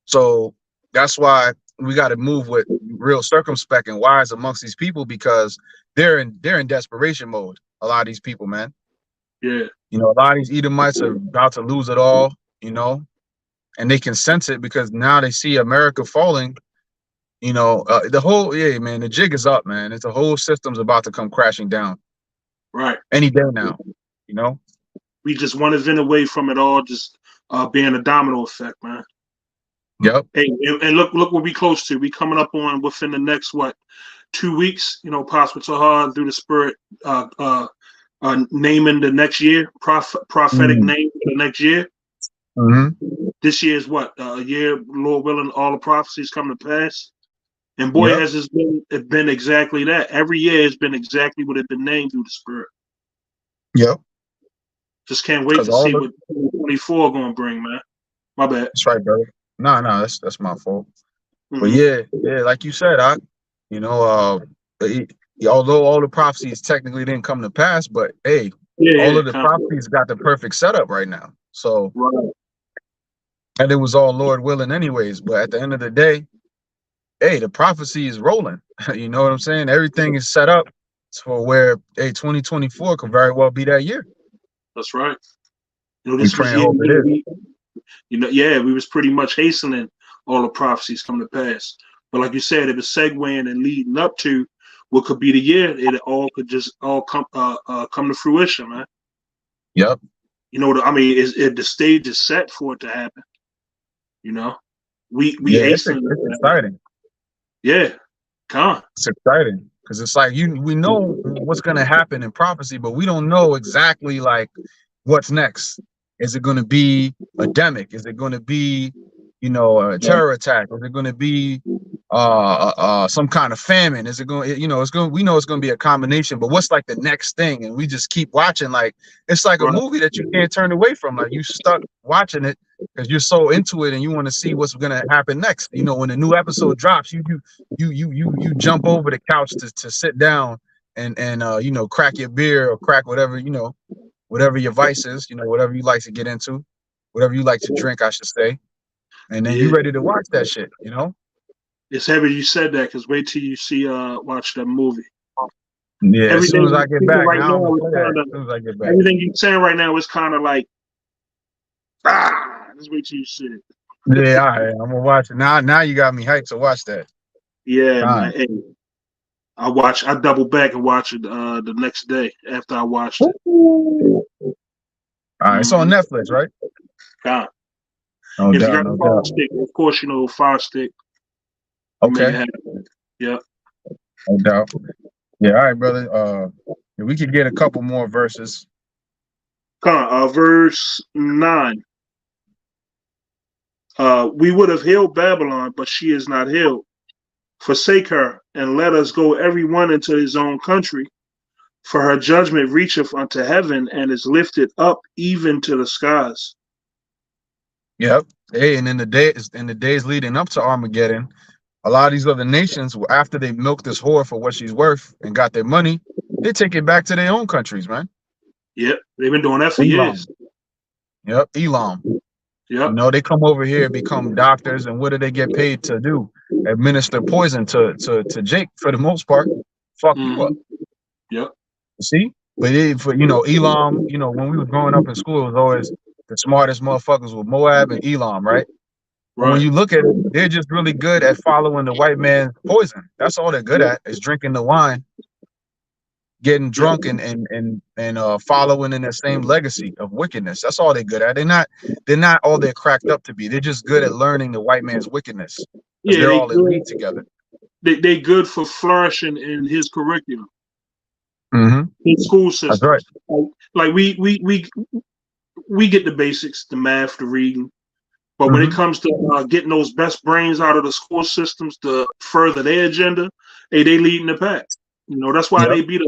So that's why we got to move with real circumspect and wise amongst these people, because they're in desperation mode. A lot of these people, man. Yeah. You know, a lot of these Edomites are about to lose it all, you know, and they can sense it because now they see America falling. You know, the jig is up, man. It's the whole system's about to come crashing down. Right. Any day now, you know. We just one event away from it all just being a domino effect, man. Yep. Hey, and look what we close to. We coming up on within the next 2 weeks. You know, Possible Tahar through the Spirit, naming the next year, prophetic name for the next year. This year is a year, Lord willing, all the prophecies come to pass. And boy, has it been exactly that. Every year has been exactly what it's been named through the Spirit. Yep. Just can't wait to see what 2024 going to bring, man. My bad. That's right, brother. No, that's my fault. But yeah, like you said, you know, although all the prophecies technically didn't come to pass, but hey, all of the prophecies got the perfect setup right now. So, and it was all Lord willing anyways. But at the end of the day, hey, the prophecy is rolling. You know what I'm saying? Everything is set up for where 2024 could very well be that year. That's right. You know, We this was pray and hope it is. you know, yeah, we was pretty much hastening all the prophecies come to pass. But like you said, it was segueing and leading up to what could be the year. It all could just all come to fruition, man. Yep. You know, I mean, the stage is set for it to happen. You know, we hasten. It's exciting. Yeah, it's exciting because it's like we know what's going to happen in prophecy, but we don't know exactly like what's next. Is it going to be a demic? Is it going to be, you know, a terror attack? Is it going to be some kind of famine? Is it going, you know, we know it's going to be a combination, but what's like the next thing? And we just keep watching. Like it's like a movie that you can't turn away from. Like you stuck watching it because you're so into it and you want to see what's going to happen next. You know, when a new episode drops, you jump over the couch to sit down and you know, crack your beer or crack whatever, you know, whatever your vice is, you know, whatever you like to get into, whatever you like to drink, I should say. And then you're ready to watch that shit, you know? It's heavy you said that, because wait till you see watch that movie. Yeah, as soon as I get back, right now, everything you're saying right now is kind of like, just wait till you see it. Yeah, all right, I'm gonna watch it. Now you got me hyped to watch that. Yeah, man. Hey, I double back and watch it the next day after I watched it. All right, it's on Netflix, right? God. No if doubt, you got no a Fire doubt. Stick, of course, you know, Fire Stick. Okay. Yeah. No doubt. Yeah, all right, brother. We could get a couple more verses. Verse 9. We would have healed Babylon, but she is not healed. Forsake her, and let us go every one into his own country. For her judgment reacheth unto heaven, and is lifted up even to the skies. Yep. Hey, and in the days leading up to Armageddon, a lot of these other nations, after they milked this whore for what she's worth and got their money, they take it back to their own countries, man. Yep, they've been doing that for years. Yep, Elam. Yep. You know, they come over here, become doctors, and what do they get paid to do? Administer poison to Jake for the most part. Fuck you up. Yep. See? But for you know, Elam, you know, when we was growing up in school, it was always the smartest motherfuckers with Moab and Elam, right? But when you look at it, they're just really good at following the white man's poison. That's all they're good at, is drinking the wine, getting drunk, and following in the same legacy of wickedness. That's all they're good at. They're not all they're cracked up to be. They're just good at learning the white man's wickedness. Yeah, they're all elite together. They good for flourishing in his curriculum. In school system. That's right. Like we get the basics, the math, the reading. But when it comes to getting those best brains out of the school systems to further their agenda, hey, they leading the pack. You know, that's why they be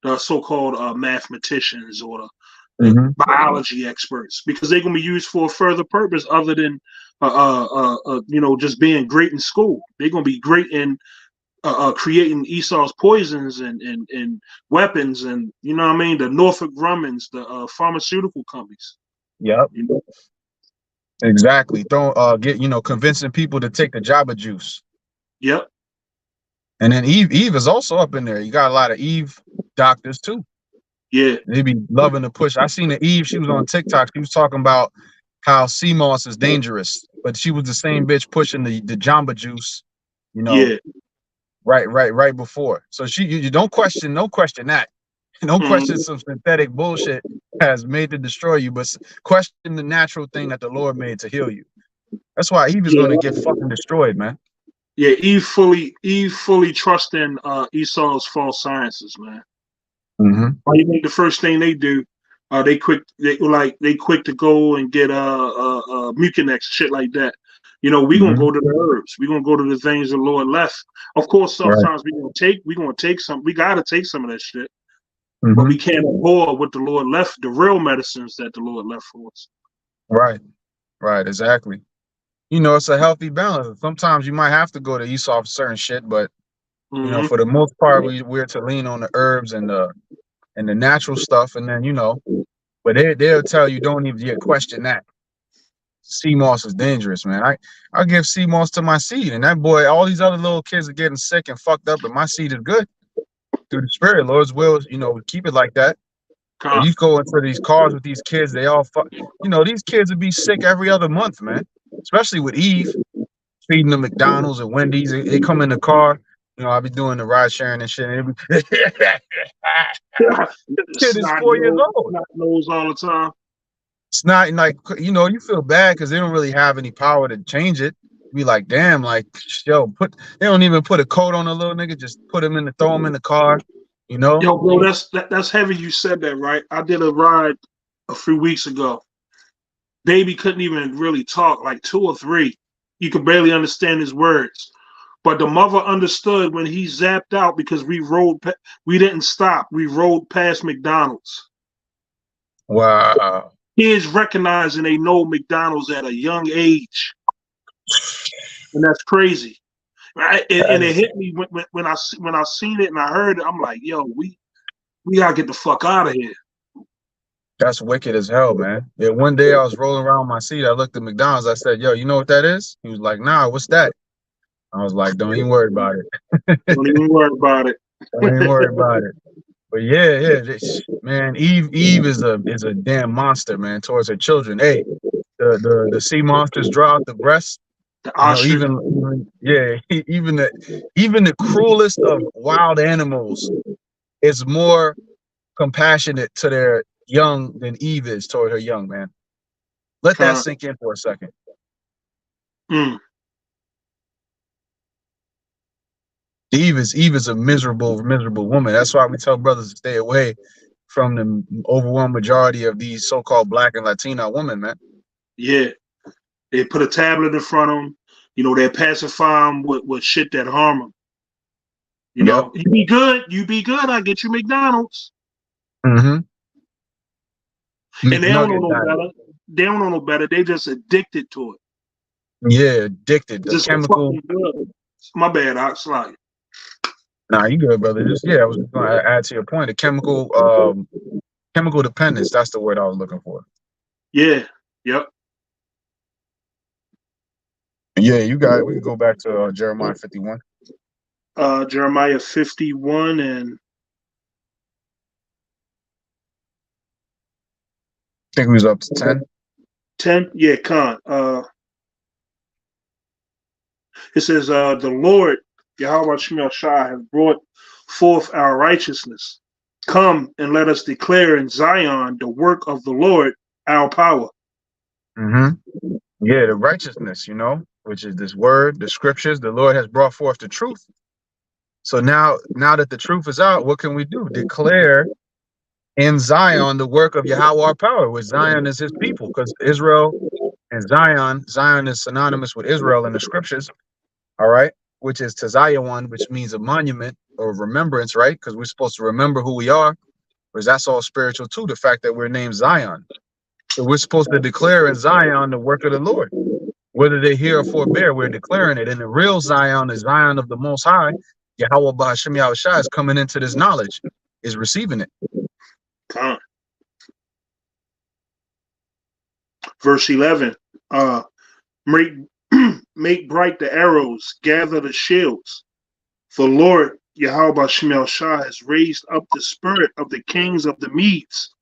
the so-called mathematicians or the biology experts, because they're gonna be used for a further purpose other than you know, just being great in school. They're gonna be great in creating Esau's poisons and weapons, and you know what I mean, the Northrop Grummons, the pharmaceutical companies. Yep. You know? Exactly. Convincing people to take the Jabba juice. Yep. And then Eve is also up in there. You got a lot of Eve doctors too. Yeah. They be loving to push. I seen the Eve, she was on TikTok. She was talking about how sea moss is dangerous, but she was the same bitch pushing the Jamba juice, you know. Yeah. Right before. So you don't question that. Don't question some synthetic bullshit has made to destroy you, but question the natural thing that the Lord made to heal you. That's why Eve is going to get fucking destroyed, man. Yeah, Eve fully trusting Esau's false sciences, man. You think the first thing they do, they quick to go and get Mucinex, shit like that. You know, we're gonna go to the herbs. We're gonna go to the things the Lord left. Of course, sometimes we're gonna take some. We gotta take some of that shit, but we can't abhor what the Lord left, the real medicines that the Lord left for us. Right, exactly. you know, it's a healthy balance. Sometimes you might have to go to Esau for certain shit, but you know, Hmm. for the most part, we're to lean on the herbs and the natural stuff, and then you know, but they'll tell you don't even question that. Sea moss is dangerous, man. I give sea moss to my seed, and that boy, all these other little kids are getting sick and fucked up, but my seed is good through the spirit. Lord's will, you know, keep it like that. But Con. you go into these cars with these kids, they all fuck. You know, these kids would be sick every other month, man. Especially with Eve feeding them McDonald's and Wendy's. They come in the car. You know, I'll be doing the ride sharing and shit. And this kid is 4 years old. Snot nose all the time. It's not like, you know, you feel bad because they don't really have any power to change it. Be like, damn, like, yo, they don't even put a coat on a little nigga, just put him throw him in the car, you know? Yo, bro, that's heavy. You said that, right? I did a ride a few weeks ago. Baby couldn't even really talk, like 2 or 3. You could barely understand his words. But the mother understood when he zapped out because we didn't stop. We rode past McDonald's. Wow. Kids recognizing they know McDonald's at a young age, and that's crazy, right? And it hit me when I seen it and I heard it. I'm like, yo, we gotta get the fuck out of here. That's wicked as hell, man. Yeah, one day I was rolling around my seat. I looked at McDonald's. I said, yo, you know what that is? He was like, nah, what's that? I was like, don't even worry about it. Don't even worry about it. Don't even worry about it. But yeah, man, Eve is a damn monster, man, towards her children. Hey, the sea monsters draw out the breasts. The You know, ostrich. even the cruelest of wild animals is more compassionate to their young than Eve is toward her young, man. Let that sink in for a second. Mm. Eve is a miserable woman. That's why we tell brothers to stay away from the overwhelming majority of these so-called Black and Latina women, man. Yeah, they put a tablet in front of them. You know, they pacify them with shit that harm them. You know, you be good, I get you McDonald's. Mm-hmm. And they don't know no better. They don't know no better. They just addicted to it. Yeah, addicted. The just chemical. My bad, I slide. Nah, you good, brother. Just I was going to add to your point. The chemical dependence. That's the word I was looking for. Yeah. Yep. Yeah, you got it. We can go back to Jeremiah 51. Jeremiah 51 and I think we was up to 10. 10? Yeah, Khan. It says, the Lord, Yahweh Shemel Shai, has brought forth our righteousness. Come and let us declare in Zion the work of the Lord, our power. Mm-hmm. Yeah, the righteousness, you know, which is this word, the scriptures. The Lord has brought forth the truth. So now that the truth is out, what can we do? Declare in Zion the work of Yahweh our power, which Zion is his people, because Israel and Zion is synonymous with Israel in the scriptures, all right, which is Tazayawan, which means a monument or remembrance, right? Because we're supposed to remember who we are, because that's all spiritual too, the fact that we're named Zion. So we're supposed to declare in Zion the work of the Lord. Whether they hear or forbear, we're declaring it. And the real Zion is Zion of the Most High. Yahweh Ba'Shem Yahushua is coming into this knowledge, is receiving it. Verse 11, make bright the arrows, gather the shields. For Lord Yahweh Ba'Shem Shai has raised up the spirit of the kings of the Medes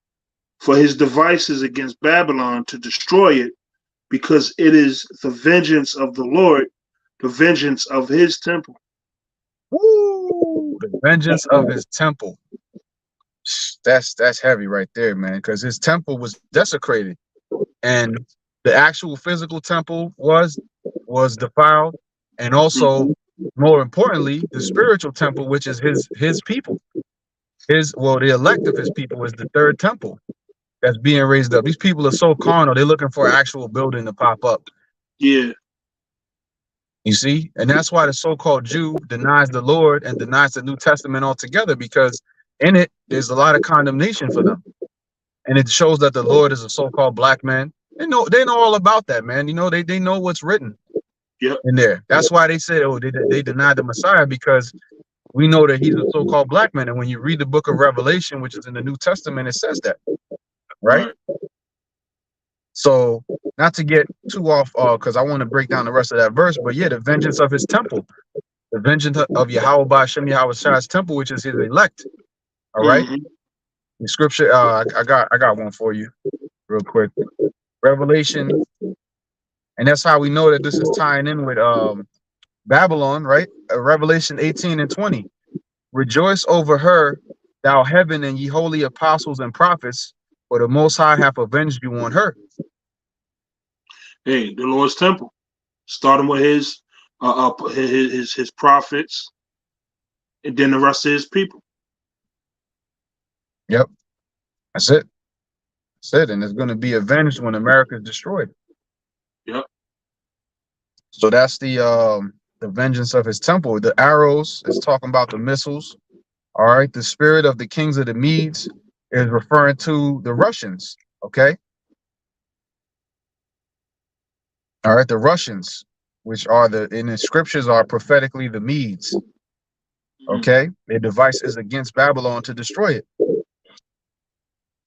for his devices against Babylon to destroy it, because it is the vengeance of the Lord, the vengeance of his temple. Woo! The vengeance of his temple. That's heavy right there, man, because his temple was desecrated, and the actual physical temple was defiled, and also more importantly, the spiritual temple, which is his people, the elect of his people, is the third temple that's being raised up. These people are so carnal, they're looking for an actual building to pop up. Yeah. You see? And that's why the so-called Jew denies the Lord and denies the New Testament altogether, because in it, there's a lot of condemnation for them. And it shows that the Lord is a so-called black man, they know all about that, man. They know what's written Yep. in there. That's why they said, oh, they denied the Messiah, because we know that he's a so-called black man. And when you read the book of Revelation, which is in the New Testament, it says that, right? So not to get too off, because I want to break down the rest of that verse, but yeah, the vengeance of his temple, the vengeance of Yahweh Ba'Shem Yahweh Shai's temple, which is his elect. All right. The scripture, I got one for you real quick. Revelation, and that's how we know that this is tying in with Babylon, right? Revelation 18 and 20. Rejoice over her, thou heaven, and ye holy apostles and prophets, for the Most High hath avenged you on her. Hey, the Lord's temple, starting with his prophets, and then the rest of his people. Yep, that's it. That's it, and it's going to be avenged when America is destroyed. Yep. So that's the vengeance of his temple. The arrows is talking about the missiles. All right, the spirit of the kings of the Medes is referring to the Russians. Okay. All right, the Russians, which are in the scriptures are prophetically the Medes. Okay, their device is against Babylon to destroy it.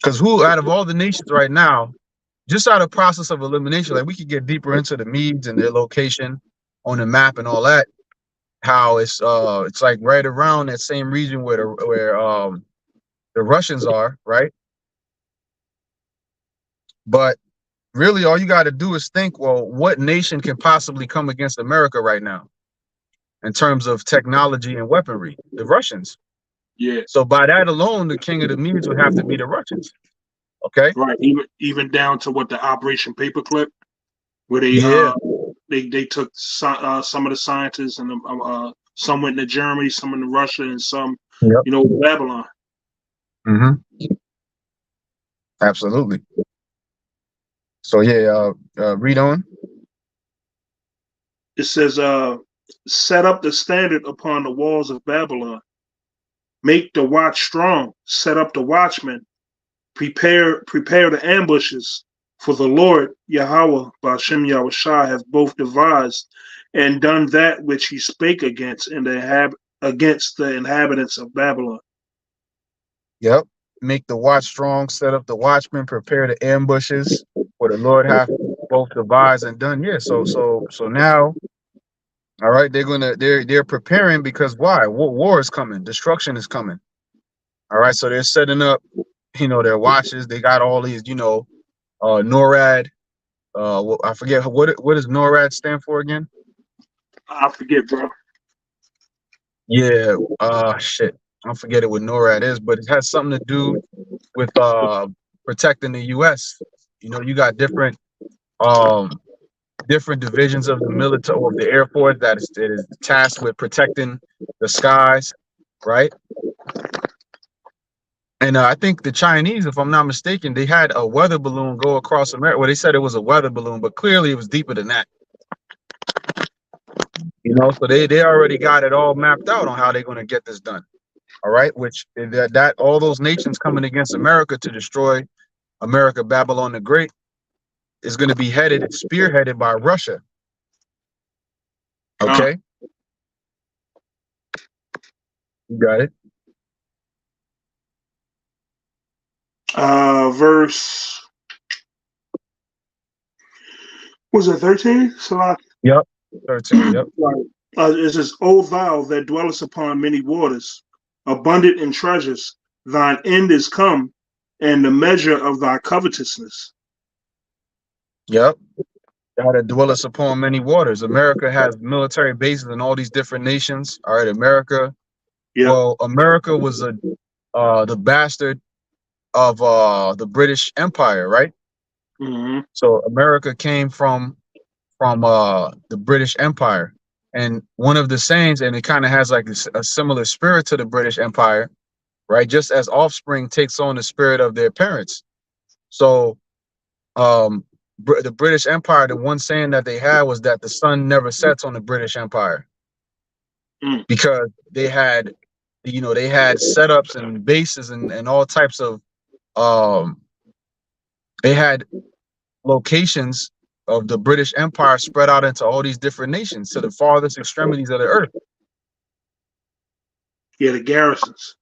Because who out of all the nations right now, just out of process of elimination, like we could get deeper into the Medes and their location on the map and all that, how it's like right around that same region where the Russians are, right? But really, all you got to do is think, well, what nation can possibly come against America right now in terms of technology and weaponry? The Russians. Yeah. So by that alone, the king of the Medes would have to be the Russians. Okay. Right. Even down to what the Operation Paperclip, where they took some of the scientists and some went to Germany, some into Russia, and some Babylon. Absolutely. So yeah, read on. It says, set up the standard upon the walls of Babylon. Make the watch strong. Set up the watchmen. Prepare the ambushes. For the Lord Yahweh Ba'Shem Yahweh Shai hath both devised and done that which he spake against against the inhabitants of Babylon. Yep. Make the watch strong, set up the watchmen, prepare the ambushes, for the Lord hath both devised and done. Yeah. So now, all right, they're preparing, because why? War is coming, destruction is coming. All right, so they're setting up, their watches. They got all these, NORAD. I forget what does NORAD stand for again? I forget, bro. Yeah. Shit. I forget what NORAD is, but it has something to do with protecting the U.S. You got different divisions of the military or of the Air Force that is tasked with protecting the skies, right? And I think the Chinese, if I'm not mistaken, they had a weather balloon go across America. Well, they said it was a weather balloon, but clearly it was deeper than that. So they already got it all mapped out on how they're going to get this done. All right, which that all those nations coming against America to destroy America, Babylon the Great, is going to be spearheaded by Russia. Okay, you got it. Verse, was it 13? Yep, 13. Yep. It says, O thou that dwellest upon many waters, abundant in treasures, thine end is come, and the measure of thy covetousness. Yep. Thou that dwellest upon many waters. America has military bases in all these different nations. All right, America. Yep. Well, America was the bastard of the British Empire, right? So America came from the British Empire. And one of the sayings, and it kind of has like a similar spirit to the British Empire, right? Just as offspring takes on the spirit of their parents. So the British Empire, the one saying that they had was that the sun never sets on the British Empire. Because they had setups and bases and all types of they had locations of the British Empire spread out into all these different nations to the farthest extremities of the earth. Yeah, the garrisons.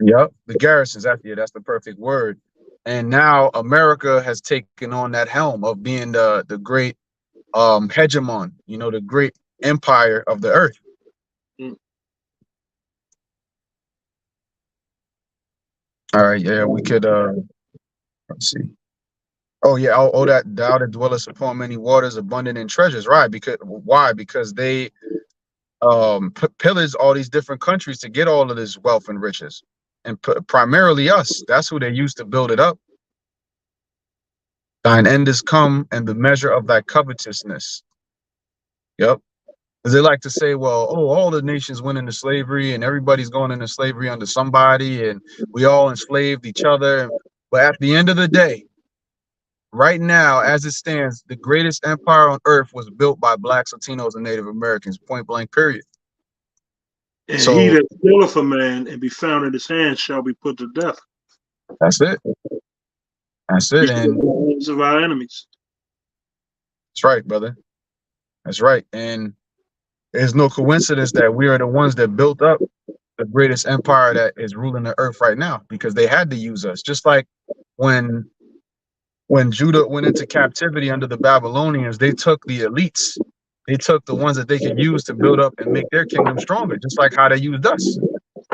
Yep, the garrisons. That's the perfect word. And now America has taken on that helm of being the great hegemon, the great empire of the earth. Mm. All right, yeah, we could let's see. Oh yeah, that thou that dwellest upon many waters, abundant in treasures, right? Because they pillaged all these different countries to get all of this wealth and riches, and primarily us. That's who they used to build it up. Thine end is come, and the measure of thy covetousness. Yep. Because they like to say, well, all the nations went into slavery and everybody's going into slavery under somebody and we all enslaved each other. But at the end of the day, right now, as it stands, the greatest empire on earth was built by blacks, Latinos, and Native Americans, point blank, period. And So he that killeth a man and be found in his hand shall be put to death. that's it. That's it. And the hands of our enemies. that's right, brother. That's right. And there's no coincidence that we are the ones that built up the greatest empire that is ruling the earth right now, because they had to use us. Just like when Judah went into captivity under the Babylonians, they took the elites. They took the ones that they could use to build up and make their kingdom stronger, just like how they used us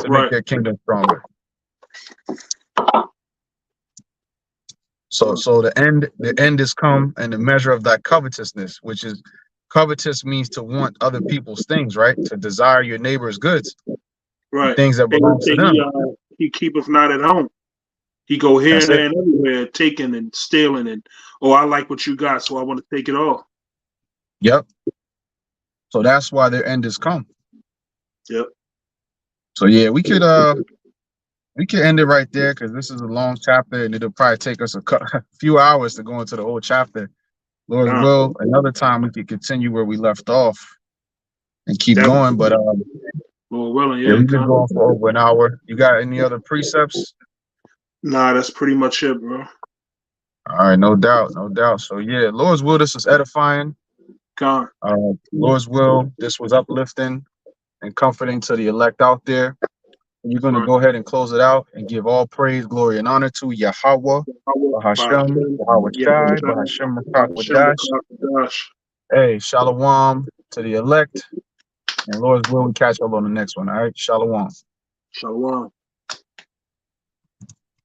to make their kingdom stronger. So the end is come, and the measure of that covetousness, which is covetous means to want other people's things, right? To desire your neighbor's goods, right? Things that belong to them. He keepeth not at home. He go here That's and there and everywhere, taking and stealing, and I like what you got, so I want to take it all. Yep. So that's why their end is come. Yep. So yeah, we could end it right there, because this is a long chapter and it'll probably take us a few hours to go into the whole chapter. Lord's will, another time we could continue where we left off and keep going. But Lord willing, yeah, we've been going for over an hour. You got any other precepts? Nah, that's pretty much it, bro. All right, no doubt. So yeah, Lord's will, this was edifying. God. Lord's will, this was uplifting and comforting to the elect out there. You're going to go ahead and close it out and give all praise, glory, and honor to Yahweh, Bahashem, Yahweh Shai, Bahashem Rakak. Hey, Shalom to the elect. And Lord's will, we catch up on the next one. All right, Shalom. Shalom.